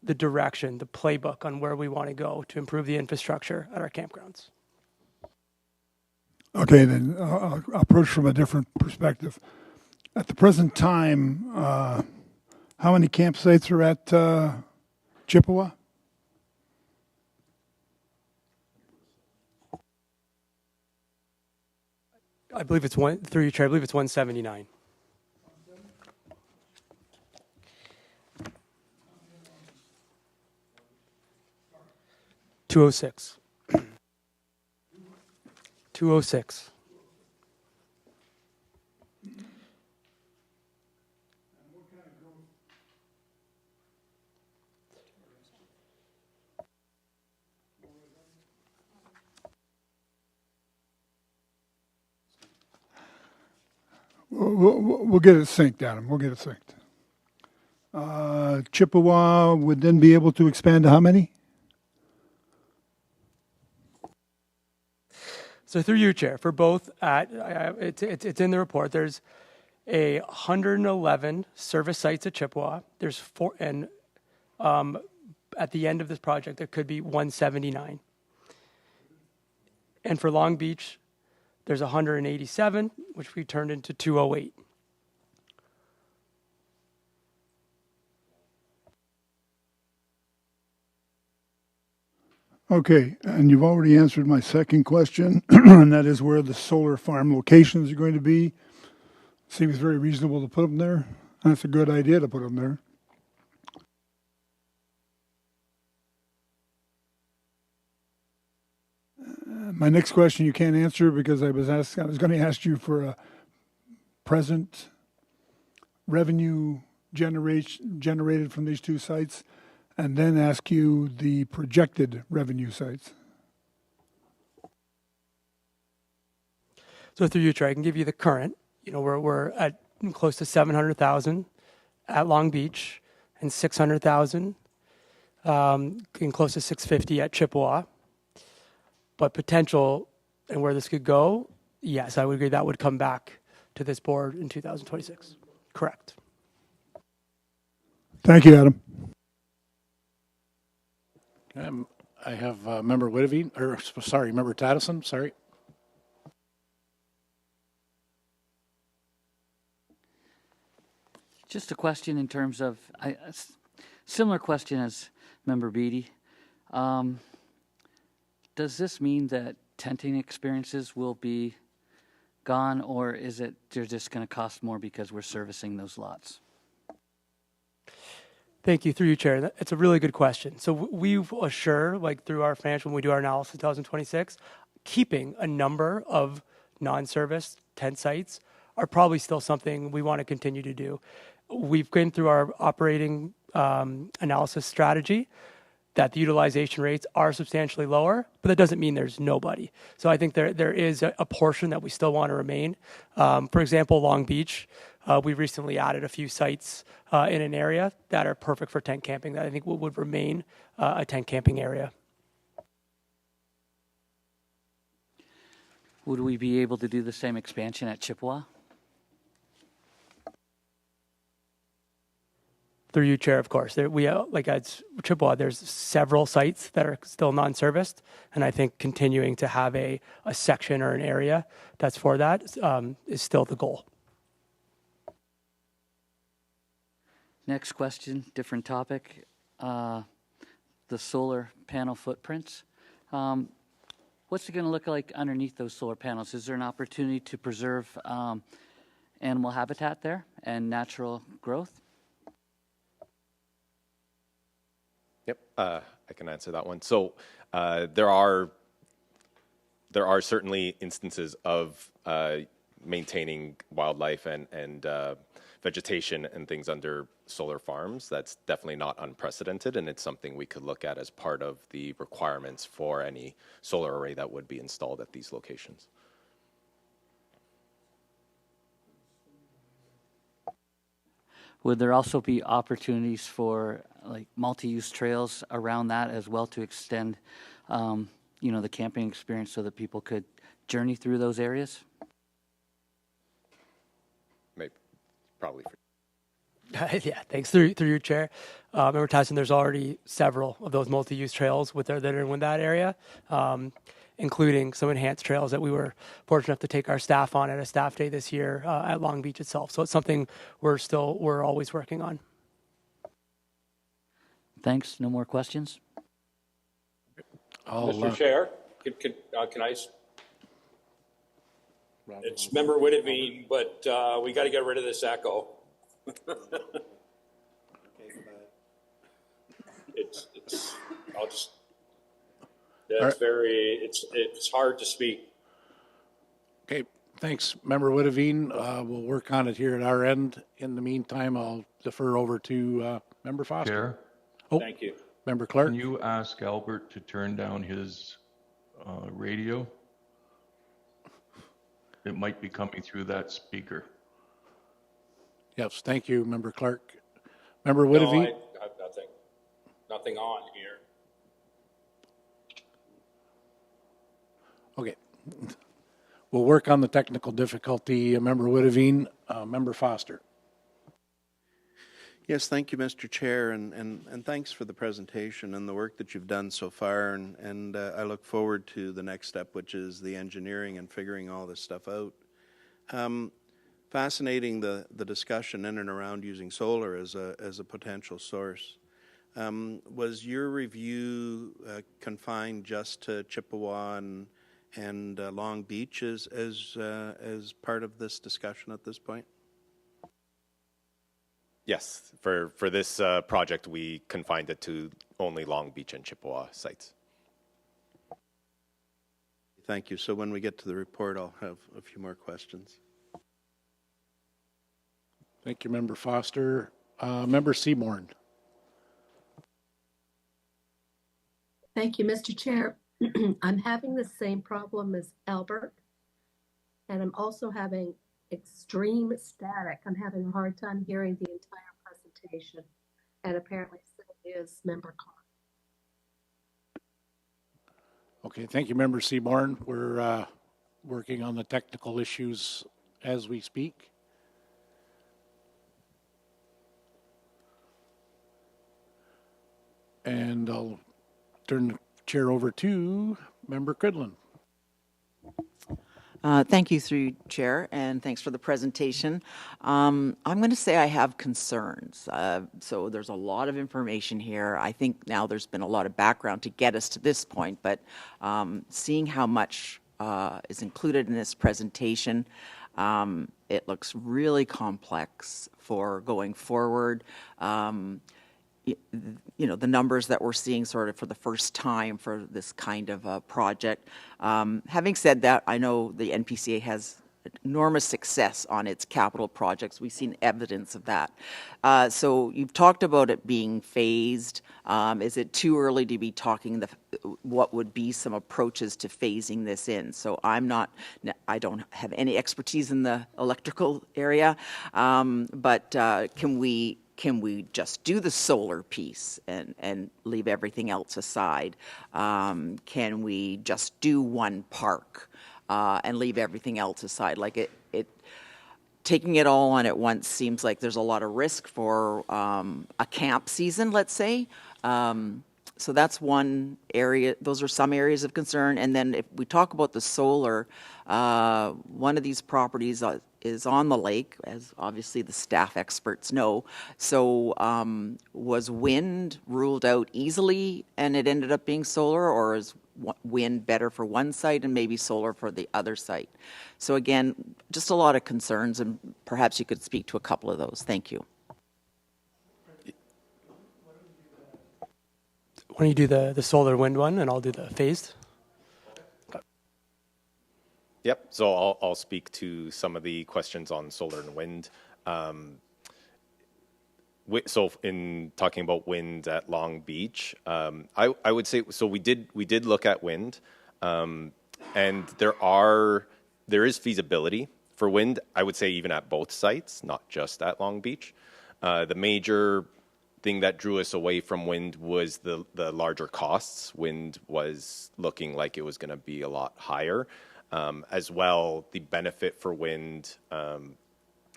the direction, the playbook on where we want to go to improve the infrastructure at our campgrounds. Okay, then I'll approach from a different perspective. At the present time, how many campsites are at Chippewa? I believe it's through your chair, I believe it's 179. $206. 206. We'll get it synced, Adam. We'll get it synced. Chippewa would then be able to expand to how many? So through your chair, for both, it's in the report. There's 111 service sites at Chippewa. There's 4, and at the end of this project, there could be 179. And for Long Beach, there's 187, which we turned into 208. Okay, and you've already answered my second question, and that is where the solar farm locations are going to be. Seems very reasonable to put them there. That's a good idea to put them there. My next question you can't answer because I was going to ask you for a present revenue generated from these two sites, and then ask you the projected revenue sites. So through you, Trey, I can give you the current. You know, we're at close to 700,000 at Long Beach and 600,000, and close to 650 at Chippewa. But potential and where this could go, yes, I would agree that would come back to this board in 2026. Correct. Thank you, Adam. I have Member Whitavine, or sorry, Member Taddison, sorry. Just a question in terms of, similar question as Member Beatty. Does this mean that tenting experiences will be gone, or is it they're just going to cost more because we're servicing those lots? Thank you. Through you, Chair. It's a really good question. So we assure, like through our financial, when we do our analysis in 2026, keeping a number of non-service tent sites are probably still something we want to continue to do. We've been through our operating analysis strategy that the utilization rates are substantially lower, but that doesn't mean there's nobody. So I think there is a portion that we still want to remain. For example, Long Beach, we recently added a few sites in an area that are perfect for tent camping that I think would remain a tent camping area. Would we be able to do the same expansion at Chippewa? Through you, Chair, of course. We like at Chippewa, there's several sites that are still non-serviced, and I think continuing to have a section or an area that's for that is still the goal. Next question, different topic. The solar panel footprints. What's it going to look like underneath those solar panels? Is there an opportunity to preserve animal habitat there and natural growth? Yep, I can answer that one. So there are certainly instances of maintaining wildlife and vegetation and things under solar farms. That's definitely not unprecedented, and it's something we could look at as part of the requirements for any solar array that would be installed at these locations. Would there also be opportunities for like multi-use trails around that as well to extend, the camping experience so that people could journey through those areas? Maybe, probably. Yeah, thanks. Through your Chair. Member Tyson, there's already several of those multi-use trails that are in that area, including some enhanced trails that we were fortunate enough to take our staff on at a staff day this year at Long Beach itself. So it's something we're always working on. Thanks. No more questions? Mr. Chair, can I? It's Member Whitavine, but we got to get rid of this echo. It's hard to speak. Okay, thanks, Member Whitavine. We'll work on it here at our end. In the meantime, I'll defer over to Member Foster. Chair? Oh, Thank you. Member Clark. Can you ask Albert to turn down his radio? It might be coming through that speaker. Yes, thank you, Member Clark. Member Whitavine. No, I have nothing on here. Okay. We'll work on the technical difficulty. Member Whitavine, Member Foster. Yes, thank you, Mr. Chair, and thanks for the presentation and the work that you've done so far. And I look forward to the next step, which is the engineering and figuring all this stuff out. Fascinating the discussion in and around using solar as a potential source. Was your review confined just to Chippewa and Long Beach as part of this discussion at this point? Yes, for this project, we confined it to only Long Beach and Chippewa sites. Thank you. So when we get to the report, I'll have a few more questions. Thank you, Member Foster. Member Seaborn. Thank you, Mr. Chair. I'm having the same problem as Albert, and I'm also having extreme static. I'm having a hard time hearing the entire presentation. and apparently so is Member Clark. Okay, thank you, Member Seaborn. We're working on the technical issues as we speak. And I'll turn the chair over to Member Cridlin. Thank you, through Chair, and thanks for the presentation. I'm going to say I have concerns. So there's a lot of information here. I think now there's been a lot of background to get us to this point, but seeing how much is included in this presentation, it looks really complex for going forward. You know, the numbers that we're seeing sort of for the first time for this kind of project. Having said that, I know the NPCA has enormous success on its capital projects. We've seen evidence of that. So you've talked about it being phased. Is it too early to be talking what would be some approaches to phasing this in? So I don't have any expertise in the electrical area, but can we just do the solar piece and leave everything else aside? Can we just do one park and leave everything else aside? Like taking it all on at once seems like there's a lot of risk for a camp season, let's say. So that's one area. Those are some areas of concern. And then if we talk about the solar, one of these properties is on the lake, as obviously the staff experts know. So was wind ruled out easily and it ended up being solar, or is wind better for one site and maybe solar for the other site? So again, just a lot of concerns, and perhaps you could speak to a couple of those. Thank you. Why don't you do the solar wind one, and I'll do the phased. Yep, so I'll speak to some of the questions on solar and wind. So in talking about wind at Long Beach, I would say, so we did look at wind, and there is feasibility for wind, I would say even at both sites, not just at Long Beach. The major thing that drew us away from wind was the larger costs. Wind was looking like it was going to be a lot higher. As well, the benefit for wind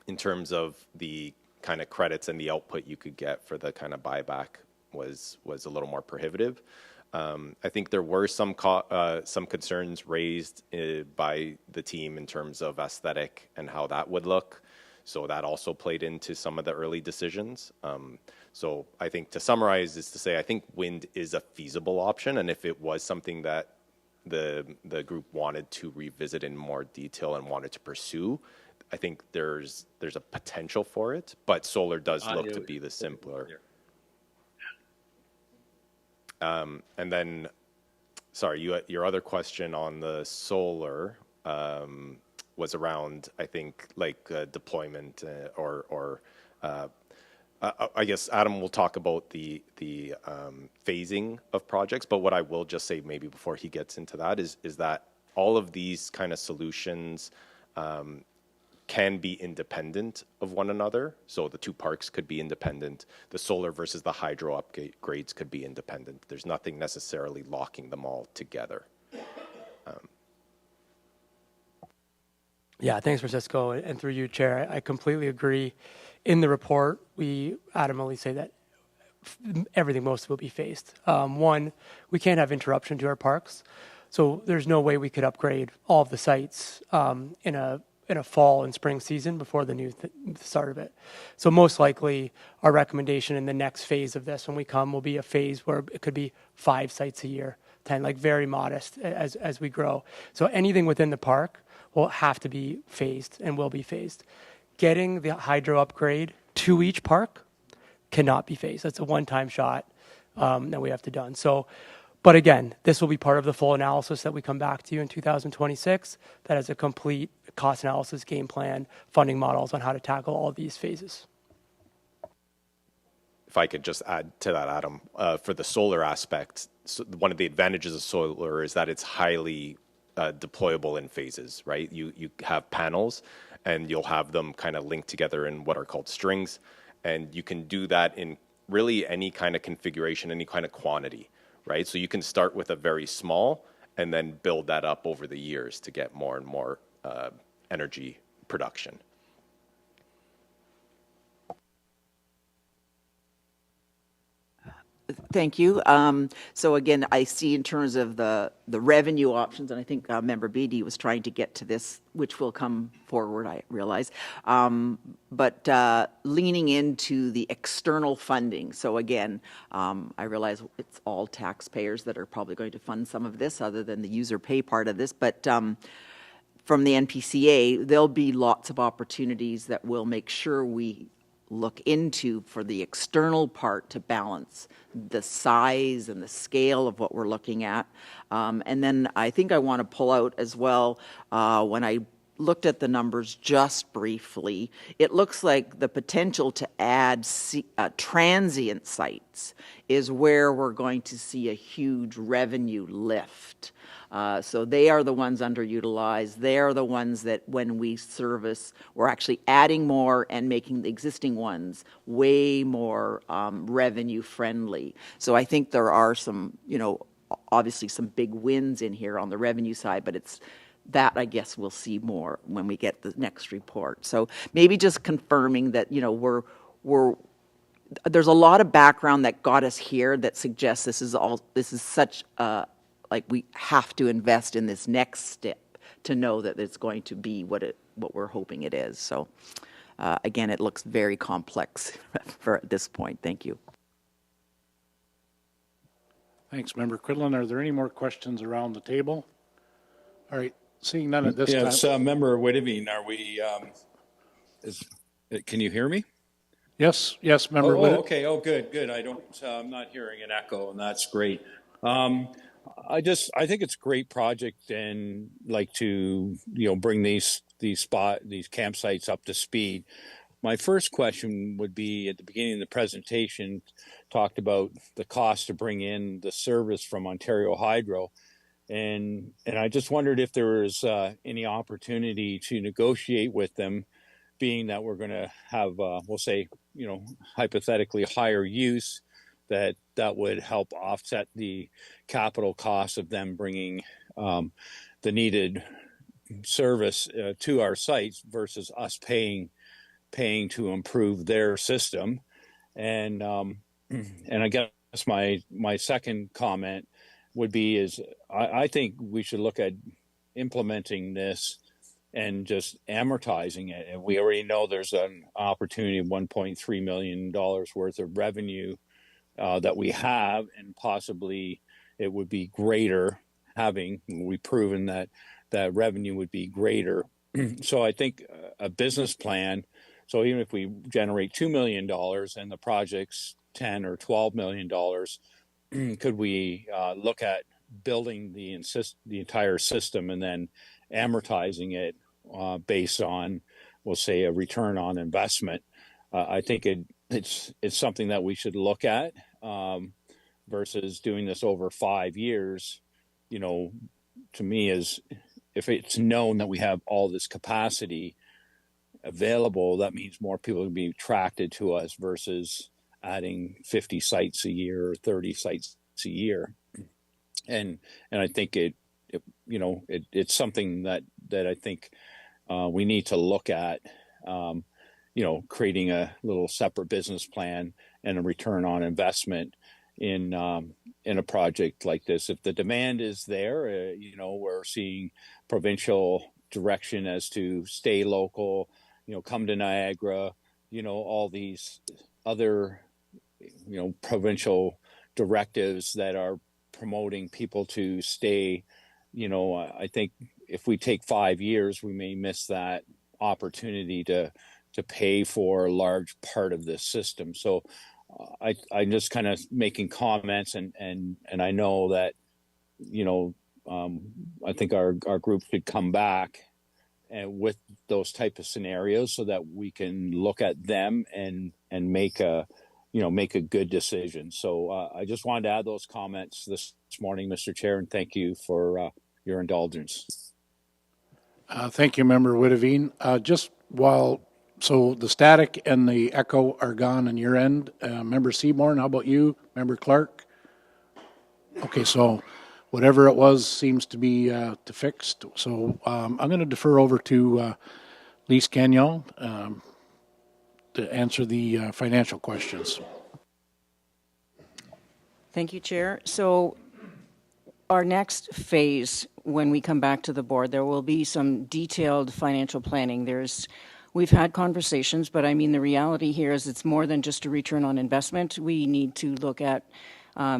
in terms of the kind of credits and the output you could get for the kind of buyback was a little more prohibitive. I think there were some concerns raised by the team in terms of aesthetic and how that would look. So that also played into some of the early decisions. So I think to summarize is to say I think wind is a feasible option, and if it was something that the group wanted to revisit in more detail and wanted to pursue, I think there's a potential for it, but solar does look to be the simpler. And then, sorry, your other question on the solar was around, I think, like deployment or I guess Adam will talk about the phasing of projects, but what I will just say maybe before he gets into that is that all of these kind of solutions can be independent of one another. So the two parks could be independent. The solar versus the hydro upgrades could be independent. There's nothing necessarily locking them all together. Yeah, thanks, Francisco, and through you, Chair. I completely agree. In the report, we adamantly say that everything, most will be phased. One, we can't have interruption to our parks, so there's no way we could upgrade all of the sites in a fall and spring season before the new start of it. So most likely, our recommendation in the next phase of this, when we come, will be a phase where it could be 5 sites a year, 10, like very modest as we grow. So anything within the park will have to be phased and will be phased. Getting the hydro upgrade to each park cannot be phased. That's a one-time shot that we have to done. So, but again, this will be part of the full analysis that we come back to you in 2026 that has a complete cost analysis, game plan, funding models on how to tackle all of these phases. If I could just add to that, Adam, for the solar aspect, so one of the advantages of solar is that it's highly deployable in phases, right? You have panels and you'll have them kind of linked together in what are called strings, and you can do that in really any kind of configuration, any kind of quantity, right? So you can start with a very small and then build that up over the years to get more and more energy production. Thank you. So again, I see in terms of the revenue options, and I think Member Beatty was trying to get to this, which will come forward, I realize, but leaning into the external funding. So again, I realize it's all taxpayers that are probably going to fund some of this other than the user pay part of this, but from the NPCA, there'll be lots of opportunities that will make sure we look into for the external part to balance the size and the scale of what we're looking at. And then I think I want to pull out as well, when I looked at the numbers just briefly, it looks like the potential to add transient sites is where we're going to see a huge revenue lift. So they are the ones underutilized. They are the ones that when we service, we're actually adding more and making the existing ones way more revenue friendly. So I think there are some, obviously some big wins in here on the revenue side, but it's that I guess we'll see more when we get the next report. So maybe just confirming that, there's a lot of background that got us here that suggests this is such like we have to invest in this next step to know that it's going to be what we're hoping it is. So again, it looks very complex for at this point. Thank you. Thanks, Member Quinlan. Are there any more questions around the table? All right, seeing none at this time. Yes, Member Whitavine, are we, can you hear me? Yes, Member Whitavine. Okay, good. I'm not hearing an echo, and that's great. I think it's a great project and like to, bring these campsites up to speed. My first question would be at the beginning of the presentation, talked about the cost to bring in the service from Ontario Hydro. And I just wondered if there was any opportunity to negotiate with them, being that we're going to have, we'll say, hypothetically higher use, that would help offset the capital costs of them bringing the needed service to our sites versus us paying to improve their system. And I guess my second comment would be is I think we should look at implementing this and just amortizing it. And we already know there's an opportunity of $1.3 million worth of revenue that we have, and possibly it would be greater we've proven that revenue would be greater. So I think a business plan, so even if we generate $2 million and the project's $10 or $12 million, could we look at building the entire system and then amortizing it based on, we'll say, a return on investment? I think it's something that we should look at versus doing this over 5 years. To me, is if it's known that we have all this capacity available, that means more people will be attracted to us versus adding 50 sites a year or 30 sites a year. And I think it's something that I think we need to look at, creating a little separate business plan and a return on investment in a project like this. If the demand is there, we're seeing provincial direction as to stay local, come to Niagara, all these other, provincial directives that are promoting people to stay. I think if we take 5 years, we may miss that opportunity to pay for a large part of this system. So I'm just kind of making comments, and I know that, I think our group should come back and with those type of scenarios so that we can look at them and make a good decision. So I just wanted to add those comments this morning, Mr. Chair, and thank you for your indulgence. Thank you, Member Whitavine. Just while So the static and the echo are gone on your end. Member Seaborn, how about you? Member Clark? Okay, so whatever it was seems to be fixed. So I'm going to defer over to Lise Gagnon to answer the financial questions. Thank you, Chair. So our next phase, when we come back to the board, there will be some detailed financial planning. We've had conversations, but I mean, the reality here is it's more than just a return on investment. We need to look at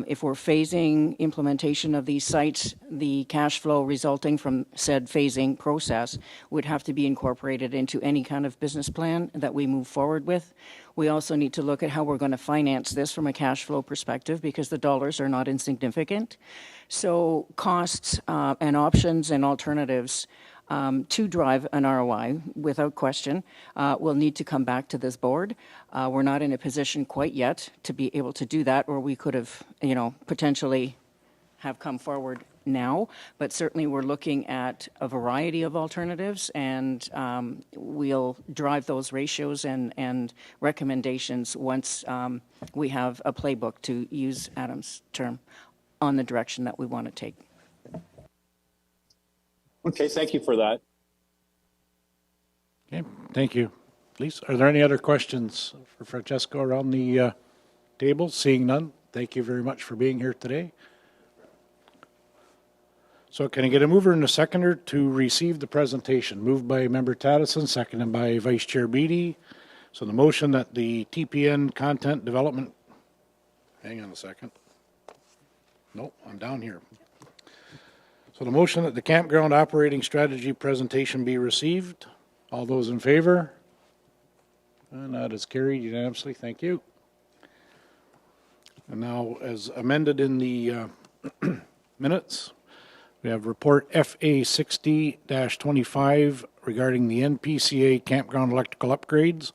if we're phasing implementation of these sites, the cash flow resulting from said phasing process would have to be incorporated into any kind of business plan that we move forward with. We also need to look at how we're going to finance this from a cash flow perspective, because the dollars are not insignificant. So costs and options and alternatives to drive an ROI, without question, will need to come back to this board. We're not in a position quite yet to be able to do that, or we could have, potentially have come forward now, but certainly we're looking at a variety of alternatives, and we'll drive those ratios and recommendations once we have a playbook, to use Adam's term, on the direction that we want to take. Okay, thank you for that. Okay, thank you. Lisa, are there any other questions for Francesco around the table? Seeing none, thank you very much for being here today. So can I get a mover and a seconder to receive the presentation? Moved by Member Tattison, seconded by Vice Chair Beatty. So the motion that the TPN content development, hang on a second. Nope, I'm down here. So the motion that the campground operating strategy presentation be received. All those in favor? And that is carried unanimously. Thank you. And now, as amended in the minutes, we have report FA 60-25 regarding the NPCA campground electrical upgrades.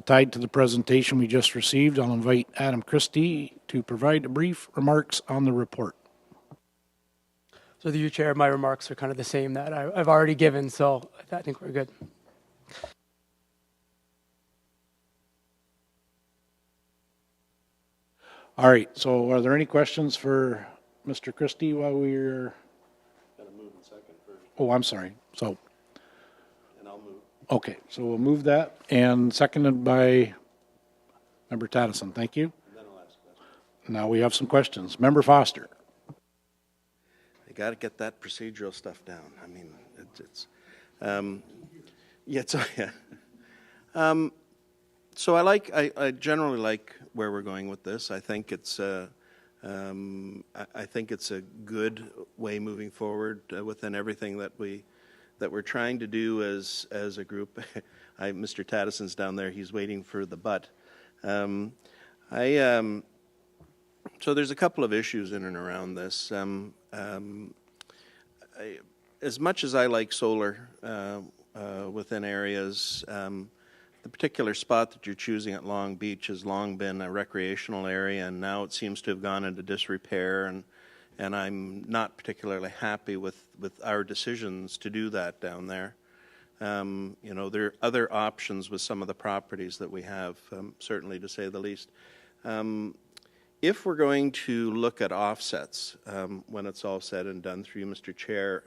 Tied to the presentation we just received, I'll invite Adam Christie to provide brief remarks on the report. So through you, Chair, my remarks are kind of the same that I've already given, so I think we're good. All right, so are there any questions for Mr. Christie while we're... Gotta move in second first. Oh, I'm sorry. So, And I'll move. okay, so we'll move that, and seconded by Member Tattison. Thank you. And then I'll ask questions. Now we have some questions. Member Foster. You got to get that procedural stuff down. I mean, yeah. So I generally like where we're going with this. I think it's I think it's a good way moving forward within everything that we're trying to do as a group. Mr. Tattison's down there. He's waiting for the but. So there's a couple of issues in and around this. As much as I like solar within areas, the particular spot that you're choosing at Long Beach has long been a recreational area, and now it seems to have gone into disrepair, and I'm not particularly happy with our decisions to do that down there. There are other options with some of the properties that we have, certainly to say the least. If we're going to look at offsets when it's all said and done, through you, Mr. Chair,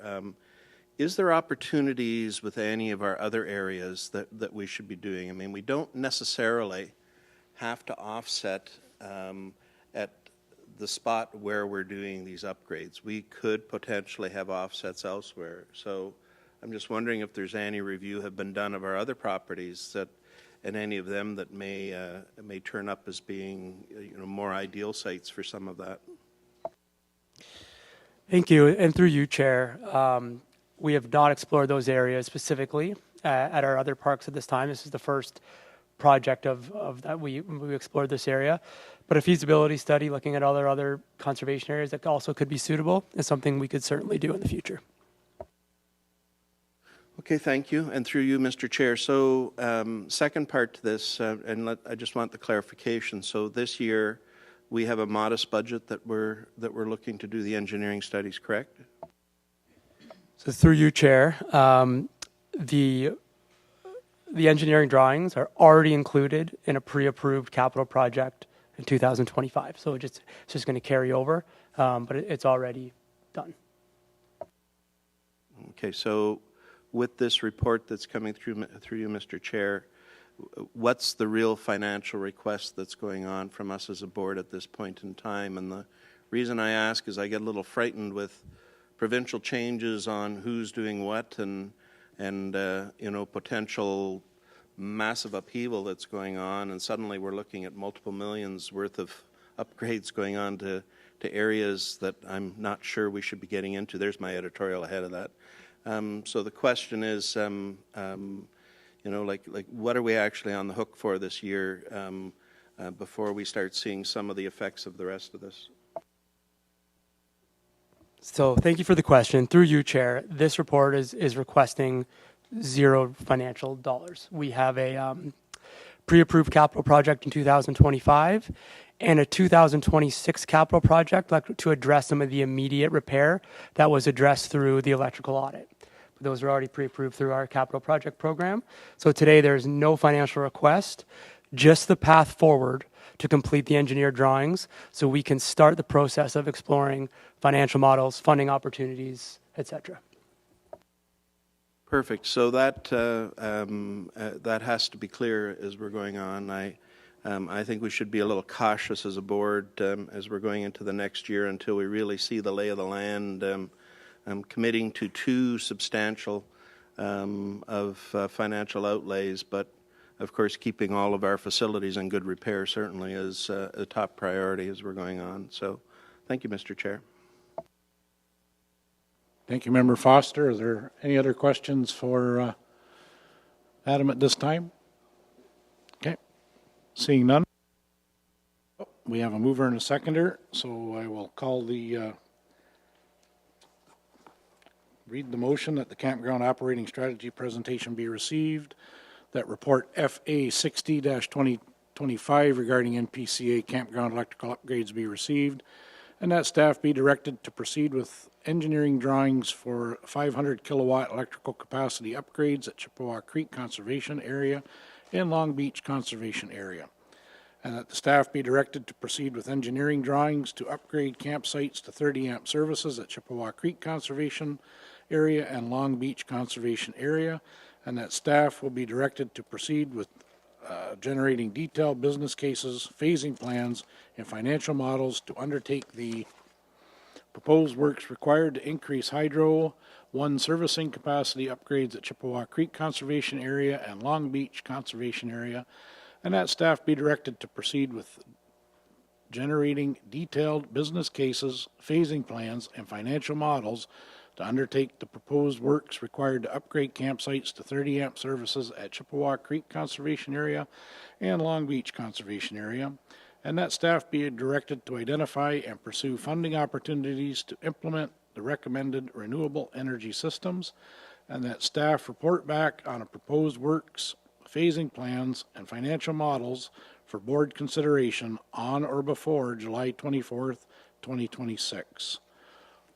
is there opportunities with any of our other areas that we should be doing? I mean, we don't necessarily have to offset at the spot where we're doing these upgrades. We could potentially have offsets elsewhere. So I'm just wondering if there's any review have been done of our other properties and any of them that may turn up as being more ideal sites for some of that. Thank you, and through you, Chair. We have not explored those areas specifically at our other parks at this time. This is the first project of that we explored this area, but a feasibility study looking at other conservation areas that also could be suitable is something we could certainly do in the future. Okay, thank you. And through you, Mr. Chair. So second part to this, I just want the clarification. So this year we have a modest budget that we're looking to do the engineering studies, correct? So through you, Chair, the the engineering drawings are already included in a pre-approved capital project in 2025. So it's just going to carry over, but it's already done. Okay, so with this report that's coming through you, Mr. Chair, what's the real financial request that's going on from us as a board at this point in time? And the reason I ask is I get a little frightened with provincial changes on who's doing what and you know, potential massive upheaval that's going on, and suddenly we're looking at multiple millions worth of upgrades going on to areas that I'm not sure we should be getting into. There's my editorial ahead of that. So the question is, you know, like what are we actually on the hook for this year before we start seeing some of the effects of the rest of this? So thank you for the question. Through you, Chair, this report is requesting zero financial dollars. We have a pre-approved capital project in 2025 and a 2026 capital project to address some of the immediate repair that was addressed through the electrical audit. But those are already pre-approved through our capital project program. So today there's no financial request, just the path forward to complete the engineered drawings so we can start the process of exploring financial models, funding opportunities, etc. Perfect. So that that has to be clear as we're going on. I think we should be a little cautious as a board as we're going into the next year until we really see the lay of the land. Committing to too substantial of financial outlays, but of course keeping all of our facilities in good repair certainly is a top priority as we're going on. So thank you, Mr. Chair. Thank you, Member Foster. Are there any other questions for Adam at this time? Okay. Seeing none. We have a mover and a seconder, so I will call the read the motion that the campground operating strategy presentation be received, that report FA 60-2025 regarding NPCA campground electrical upgrades be received, and that staff be directed to proceed with engineering drawings for 500 kilowatt electrical capacity upgrades at Chippewa Creek Conservation Area and Long Beach Conservation Area, and that the staff be directed to proceed with engineering drawings to upgrade campsites to 30 amp services at Chippewa Creek Conservation Area and Long Beach Conservation Area, and that staff will be directed to proceed with generating detailed business cases, phasing plans, and financial models to undertake the proposed works required to increase hydro, servicing capacity upgrades at Chippewa Creek Conservation Area and Long Beach Conservation Area, and that staff be directed to proceed with generating detailed business cases, phasing plans, and financial models to undertake the proposed works required to upgrade campsites to 30 amp services at Chippewa Creek Conservation Area and Long Beach Conservation Area, and that staff be directed to identify and pursue funding opportunities to implement the recommended renewable energy systems, and that staff report back on a proposed works, phasing plans, and financial models for board consideration on or before July 24th, 2026.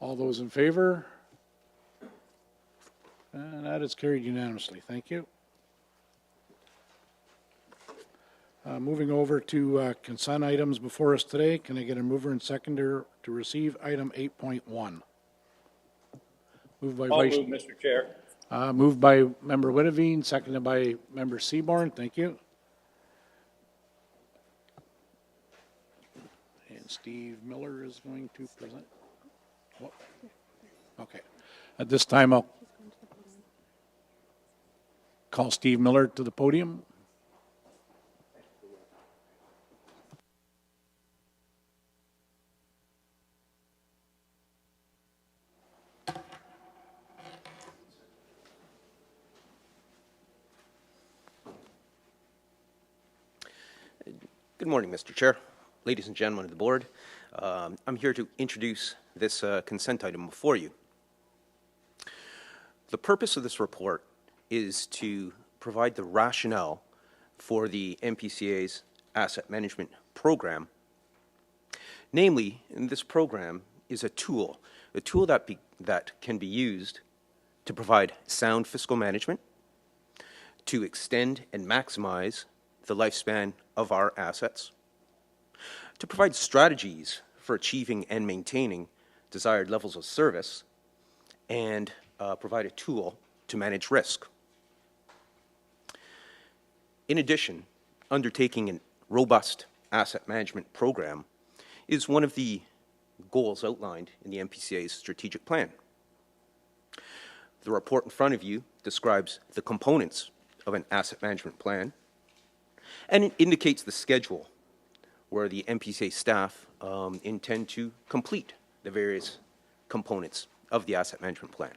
All those in favor? And that is carried unanimously. Thank you. Moving over to consent items before us today, can I get a mover and seconder to receive item 8.1? Moved by I'll move, Mr. Chair. Moved by Member Witteveen, seconded by Member Seaborn. Thank you. And Steve Miller is going to present. Oh, okay. At this time, I'll call Steve Miller to the podium. Good morning, Mr. Chair, ladies and gentlemen of the board. I'm here to introduce this consent item before you. The purpose of this report is to provide the rationale for the NPCA's asset management program. Namely, this program is a tool that can be used to provide sound fiscal management, to extend and maximize the lifespan of our assets, to provide strategies for achieving and maintaining desired levels of service, and provide a tool to manage risk. In addition, undertaking a robust asset management program is one of the goals outlined in the NPCA's strategic plan. The report in front of you describes the components of an asset management plan, and it indicates the schedule where the NPCA staff intend to complete the various components of the asset management plan.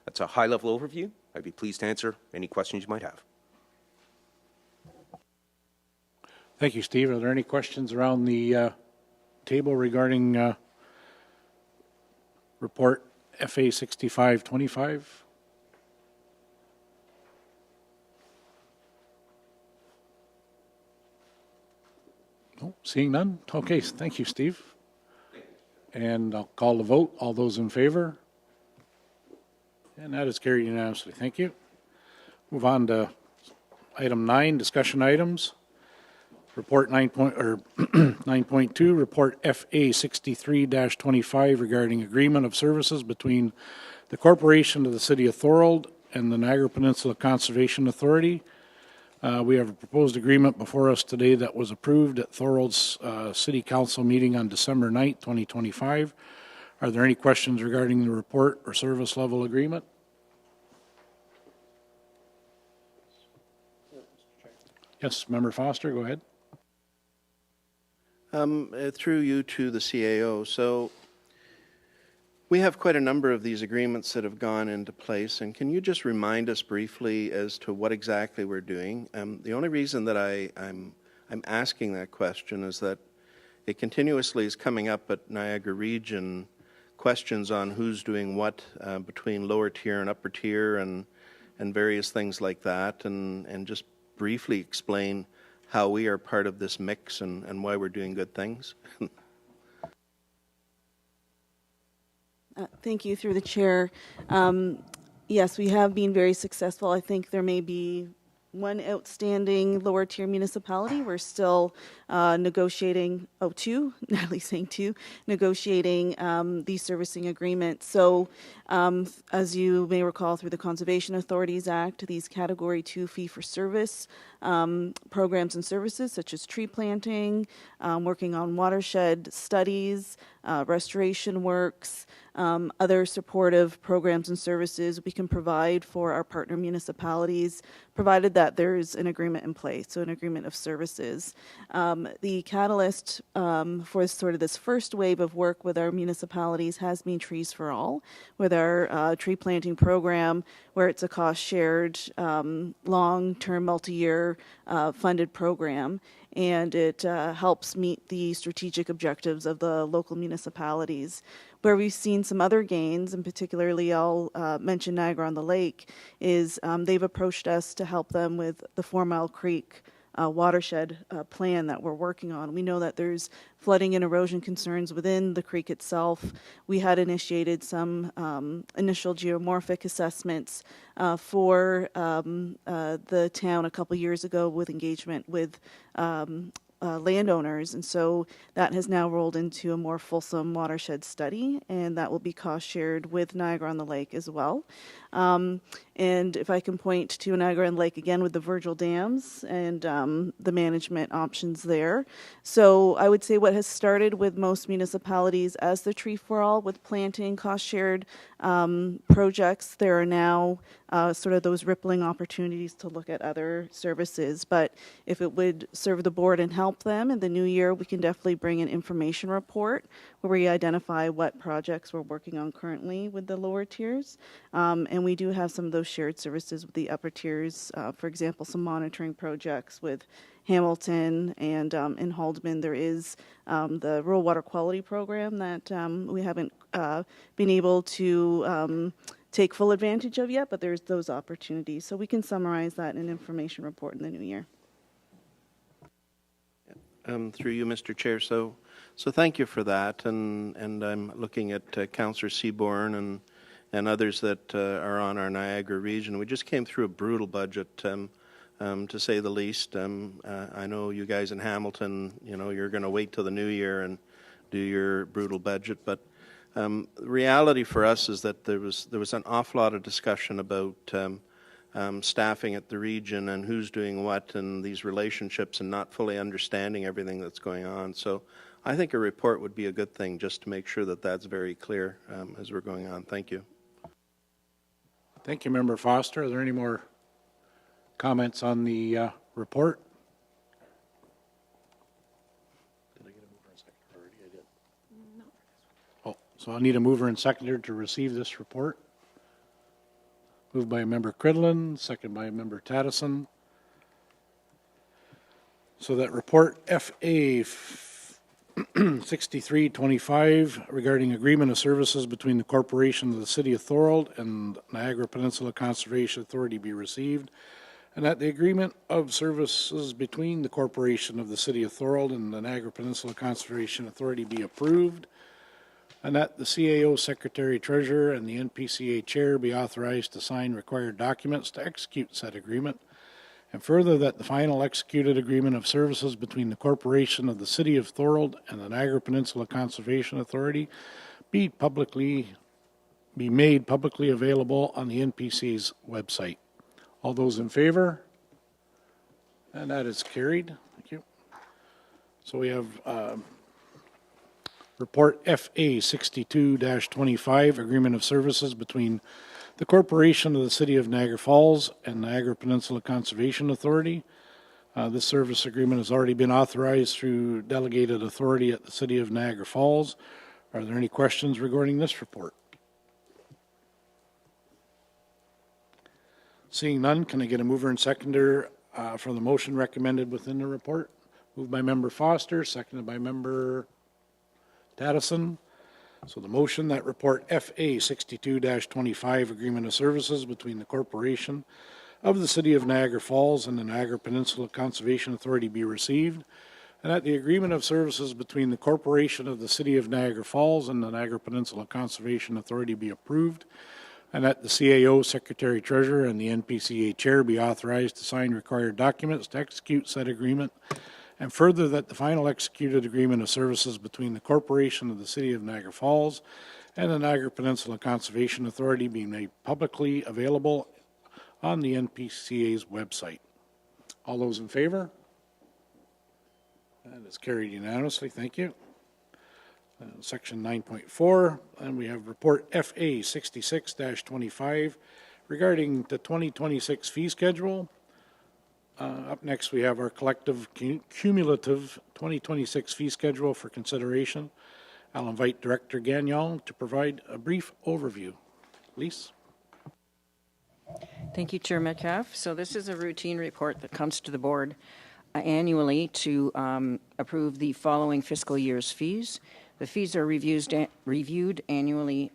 That's a high-level overview. I'd be pleased to answer any questions you might have. Thank you, Steve. Are there any questions around the table regarding report FA 6525? Oh, seeing none? Okay, thank you, Steve. And I'll call the vote. All those in favor? And that is carried unanimously. Thank you. Move on to item 9, discussion items. Report 9.2, report FA 63-25 regarding agreement of services between the Corporation of the City of Thorold and the Niagara Peninsula Conservation Authority. We have a proposed agreement before us today that was approved at Thorold's City Council meeting on December 9th, 2025. Are there any questions regarding the report or service level agreement? Yes, Member Foster, go ahead. Through you to the CAO. So we have quite a number of these agreements that have gone into place, and can you just remind us briefly as to what exactly we're doing? The only reason that I'm asking that question is that it continuously is coming up at Niagara Region, questions on who's doing what between lower tier and upper tier and various things like that, and just briefly explain how we are part of this mix and why we're doing good things. Thank you, through the chair. Yes, we have been very successful. I think there may be one outstanding lower tier municipality. We're still negotiating, Natalie's saying two, negotiating the servicing agreement. So as you may recall, through the Conservation Authorities Act, these Category 2 fee-for-service programs and services such as tree planting, working on watershed studies, restoration works, other supportive programs and services we can provide for our partner municipalities, provided that there's an agreement in place, so an agreement of services. The catalyst for sort of this first wave of work with our municipalities has been Trees for All, with our tree planting program, where it's a cost-shared, long-term, multi-year funded program, and it helps meet the strategic objectives of the local municipalities. Where we've seen some other gains, and particularly I'll mention Niagara on the Lake, is they've approached us to help them with the 4 Mile Creek watershed plan that we're working on. We know that there's flooding and erosion concerns within the creek itself. We had initiated some initial geomorphic assessments for the town a couple years ago with engagement with landowners, and so that has now rolled into a more fulsome watershed study, and that will be cost shared with Niagara on the Lake as well. And if I can point to Niagara on the Lake again with the Virgil dams and the management options there. So I would say what has started with most municipalities as the Tree for All with planting cost shared projects, there are now sort of those rippling opportunities to look at other services. But if it would serve the board and help them in the new year, we can definitely bring an information report where we identify what projects we're working on currently with the lower tiers. And we do have some of those shared services with the upper tiers. For example, some monitoring projects with Hamilton, and in Haldeman there is the Rural Water Quality Program that we haven't been able to take full advantage of yet, but there's those opportunities. So we can summarize that in an information report in the new year. Through you, Mr. Chair. So thank you for that, and I'm looking at Councillor Seaborn and others that are on our Niagara region. We just came through a brutal budget, to say the least. I know you guys in Hamilton, you're going to wait till the new year and do your brutal budget, but the reality for us is that there was an awful lot of discussion about staffing at the region and who's doing what and these relationships and not fully understanding everything that's going on. So I think a report would be a good thing just to make sure that that's very clear as we're going on. Thank you. Thank you, Member Foster. Are there any more comments on the report? Did I get a mover and seconder already? I did. No. Oh, so I need a mover and seconder to receive this report. Moved by Member Cridlin, second by Member Tattison. So that report FA 6325 regarding agreement of services between the corporation of the City of Thorold and Niagara Peninsula Conservation Authority be received, and that the agreement of services between the corporation of the City of Thorold and the Niagara Peninsula Conservation Authority be approved, and that the CAO Secretary Treasurer and the NPCA Chair be authorized to sign required documents to execute said agreement, and further that the final executed agreement of services between the corporation of the City of Thorold and the Niagara Peninsula Conservation Authority be made publicly available on the NPCA's website. All those in favor? And that is carried. Thank you. So we have Report FA 62-25, Agreement of Services between the Corporation of the City of Niagara Falls and Niagara Peninsula Conservation Authority. This service agreement has already been authorized through delegated authority at the City of Niagara Falls. Are there any questions regarding this report? Seeing none, can I get a mover and seconder for the motion recommended within the report? Moved by Member Foster, seconded by Member Tattison. So the motion that report FA 62-25 Agreement of Services between the Corporation of the City of Niagara Falls and the Niagara Peninsula Conservation Authority be received, and that the agreement of services between the Corporation of the City of Niagara Falls and the Niagara Peninsula Conservation Authority be approved, and that the CAO Secretary Treasurer and the NPCA Chair be authorized to sign required documents to execute said agreement, and further that the final executed agreement of services between the Corporation of the City of Niagara Falls and the Niagara Peninsula Conservation Authority be made publicly available on the NPCA's website. All those in favor? That is carried unanimously. Thank you. Section 9.4, and we have report FA 66-25 regarding the 2026 fee schedule. Up next, we have our collective cumulative 2026 fee schedule for consideration. I'll invite Director Gagnon to provide a brief overview. Lise? Thank you, Chair Metcalf. So this is a routine report that comes to the board annually to approve the following fiscal year's fees. The fees are reviewed annually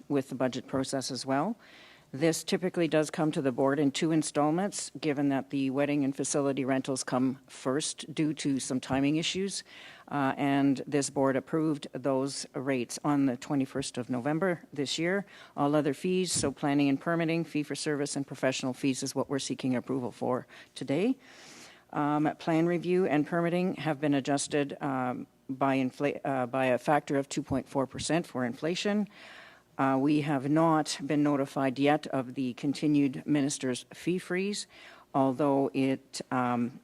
with the budget process as well. This typically does come to the board in 2 installments, given that the wedding and facility rentals come first due to some timing issues. And this board approved those rates on the 21st of November this year. All other fees, so planning and permitting, fee for service, and professional fees is what we're seeking approval for today. Plan review and permitting have been adjusted by a factor of 2.4% for inflation. We have not been notified yet of the continued minister's fee freeze, although it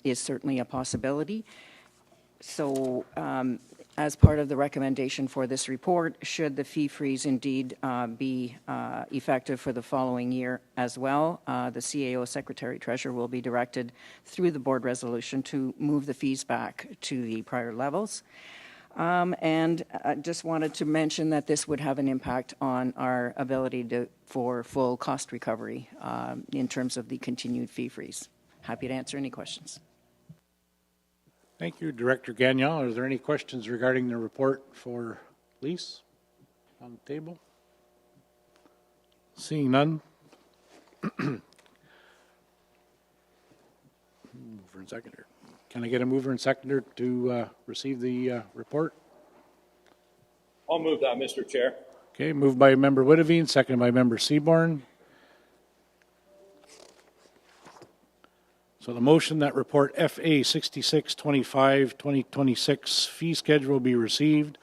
is certainly a possibility. So as part of the recommendation for this report, should the fee freeze indeed be effective for the following year as well, the CAO Secretary Treasurer will be directed through the board resolution to move the fees back to the prior levels. And I just wanted to mention that this would have an impact on our ability for full cost recovery in terms of the continued fee freeze. Happy to answer any questions. Thank you, Director Gagnon. Are there any questions regarding the report for Lise on the table? Seeing none. Mover and seconder. Can I get a mover and seconder to receive the report? I'll move that, Mr. Chair. Okay, moved by Member Whitavine, seconded by Member Seaborn. So the motion that report FA 6625 2026 fee schedule be received,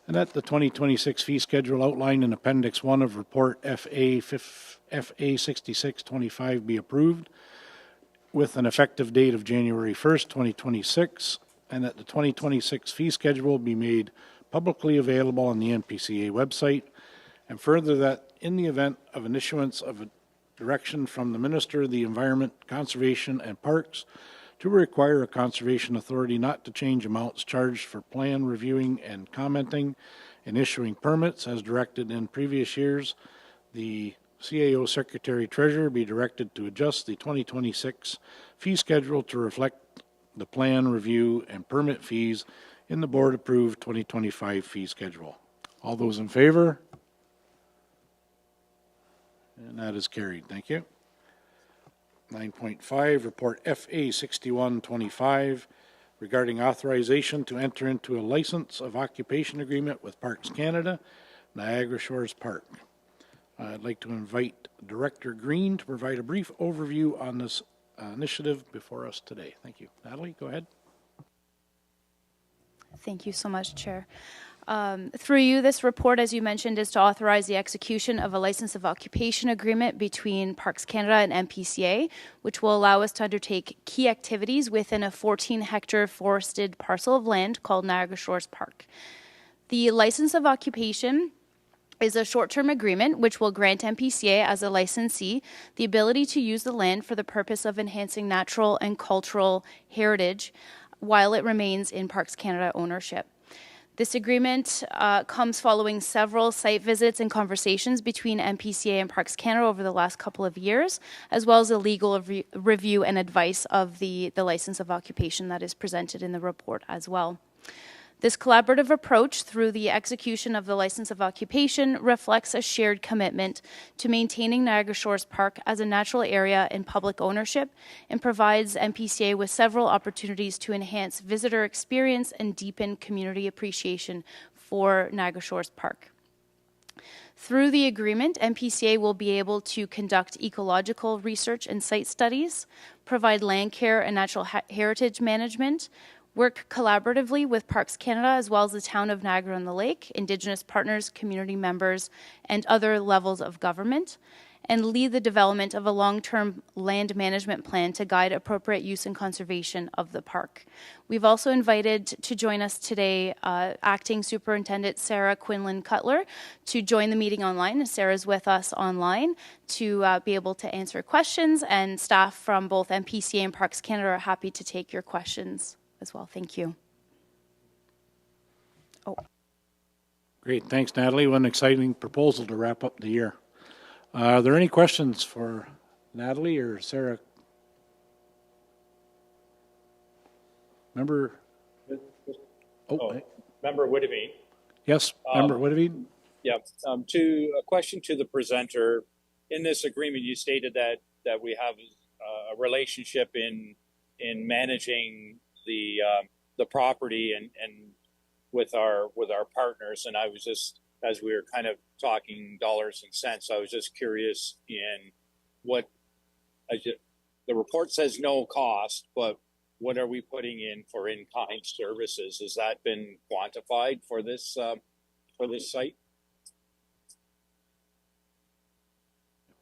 and that the 2026 fee schedule outlined in Appendix 1 of report FA 6625 be approved with an effective date of January 1st, 2026, and that the 2026 fee schedule be made publicly available on the NPCA website, and further that in the event of an issuance of a direction from the Minister of the Environment, Conservation and Parks to require a conservation authority not to change amounts charged for plan reviewing and commenting and issuing permits as directed in previous years, the CAO Secretary Treasurer be directed to adjust the 2026 fee schedule to reflect the plan review and permit fees in the board approved 2025 fee schedule. All those in favor? And that is carried. Thank you. 9.5, report FA 6125 regarding authorization to enter into a license of occupation agreement with Parks Canada, Niagara Shores Park. I'd like to invite Director Green to provide a brief overview on this initiative before us today. Thank you. Natalie, go ahead. Thank you so much, Chair. Through you, this report, as you mentioned, is to authorize the execution of a license of occupation agreement between Parks Canada and NPCA, which will allow us to undertake key activities within a 14-hectare forested parcel of land called Niagara Shores Park. The license of occupation is a short-term agreement which will grant NPCA as a licensee the ability to use the land for the purpose of enhancing natural and cultural heritage while it remains in Parks Canada ownership. This agreement comes following several site visits and conversations between NPCA and Parks Canada over the last couple of years, as well as a legal review and advice of the license of occupation that is presented in the report as well. This collaborative approach through the execution of the license of occupation reflects a shared commitment to maintaining Niagara Shores Park as a natural area in public ownership and provides NPCA with several opportunities to enhance visitor experience and deepen community appreciation for Niagara Shores Park. Through the agreement, NPCA will be able to conduct ecological research and site studies, provide land care and natural heritage management, work collaboratively with Parks Canada as well as the town of Niagara-on-the-Lake, Indigenous partners, community members, and other levels of government, and lead the development of a long-term land management plan to guide appropriate use and conservation of the park. We've also invited to join us today Acting Superintendent Sarah Quinlan Cutler to join the meeting online. And Sarah's with us online to be able to answer questions, and staff from both NPCA and Parks Canada are happy to take your questions as well. Thank you. Great. Thanks, Natalie. What an exciting proposal to wrap up the year. Are there any questions for Natalie or Sarah? Member? Member Whitavine. Yes, Member Whitavine. Yeah. A question to the presenter. In this agreement, you stated that we have a relationship in managing the property and with our partners, and I was just, as we were kind of talking dollars and cents, I was just curious in what the report says no cost, but what are we putting in for in-kind services? Has that been quantified for this site?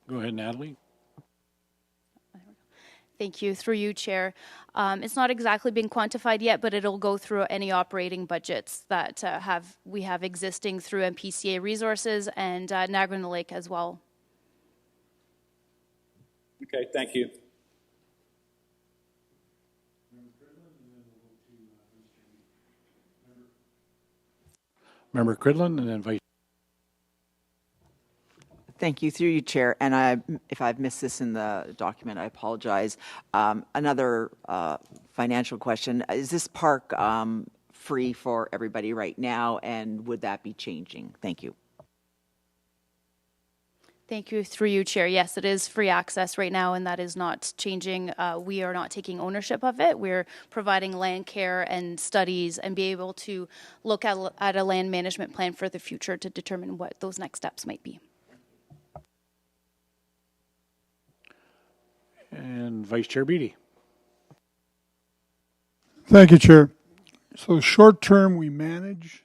Go ahead, Natalie. Thank you. Through you, Chair. It's not exactly been quantified yet, but it'll go through any operating budgets that we have existing through NPCA resources and Niagara-on-the-Lake as well. Okay, thank you. Member Cridlin, and then Vice. Thank you, through you, Chair. And if I've missed this in the document, I apologize. Another financial question. Is this park free for everybody right now, and would that be changing? Thank you. Thank you. Through you, Chair. Yes, it is free access right now, and that is not changing. We are not taking ownership of it. We're providing land care and studies and be able to look at a land management plan for the future to determine what those next steps might be. And Vice Chair Beatty. Thank you, Chair. So short term, we manage.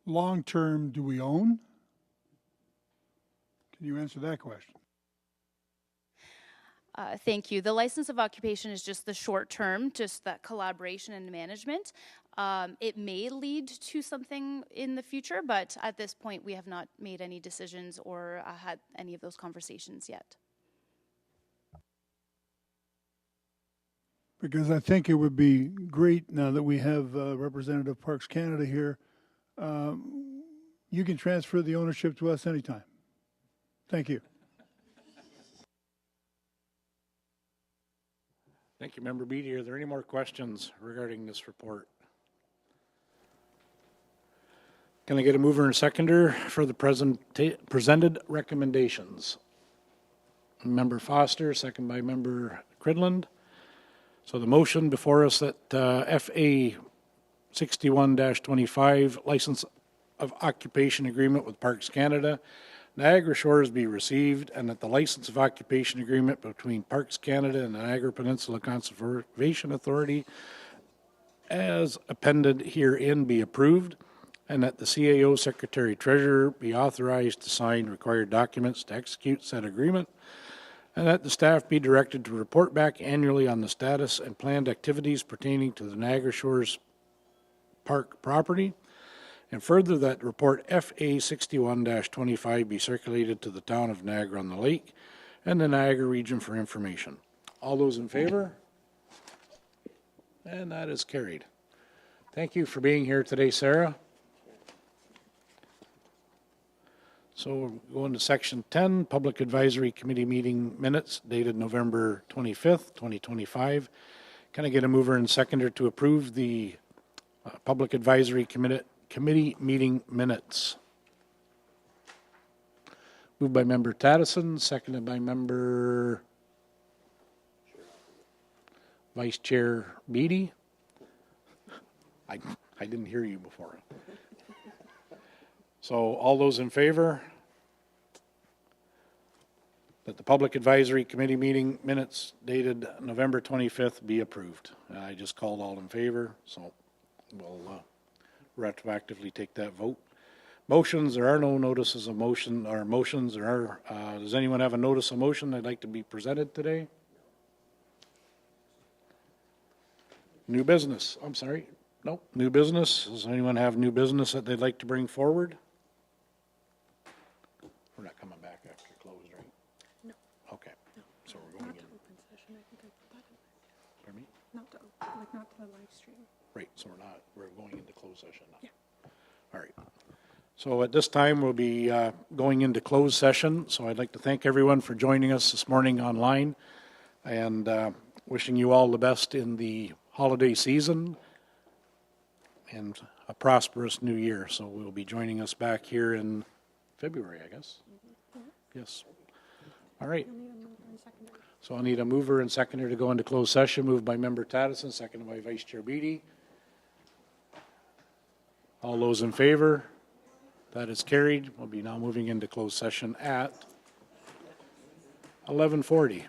Long term, do we own? Can you answer that question? Thank you. The license of occupation is just the short term, just that collaboration and management. It may lead to something in the future, but at this point, we have not made any decisions or had any of those conversations yet. Because I think it would be great now that we have Representative Parks Canada here. You can transfer the ownership to us anytime. Thank you. Thank you, Member Beatty. Are there any more questions regarding this report? Can I get a mover and seconder for the presented recommendations? Member Foster, second by Member Cridland. So the motion before us that FA 61-25 license of occupation agreement with Parks Canada, Niagara Shores be received, and that the license of occupation agreement between Parks Canada and the Niagara Peninsula Conservation Authority as appended herein be approved, and that the CAO Secretary Treasurer be authorized to sign required documents to execute said agreement, and that the staff be directed to report back annually on the status and planned activities pertaining to the Niagara Shores Park property, and further that report FA 61-25 be circulated to the town of Niagara-on-the-Lake and the Niagara region for information. All those in favor? And that is carried. Thank you for being here today, Sarah. So we're going to section 10, Public Advisory Committee meeting minutes dated November 25th, 2025. Can I get a mover and seconder to approve the Public Advisory Committee meeting minutes? Moved by Member Tattison, seconded by Member Vice Chair Beatty. I didn't hear you before. So all those in favor that the Public Advisory Committee meeting minutes dated November 25th be approved. I just called all in favor, so we'll retroactively take that vote. Motions, there are no notices of motion, or motions, there are, does anyone have a notice of motion they'd like to be presented today? New business, I'm sorry, nope, new business. Does anyone have new business that they'd like to bring forward? We're not coming back after closed, right? No. Okay, so we're going Not in. to open session, I think I put that in there. Pardon me? Not to, not to the live stream. Right, so we're going into closed session now. Yeah. All right. So at this time, we'll be going into closed session. So I'd like to thank everyone for joining us this morning online and wishing you all the best in the holiday season and a prosperous new year. So we'll be joining us back here in February, I guess. Yes. All right. So I need a mover and seconder to go into closed session. Moved by Member Tattison, seconded by Vice Chair Beatty. All those in favor? That is carried. We'll be now moving into closed session at 11:40.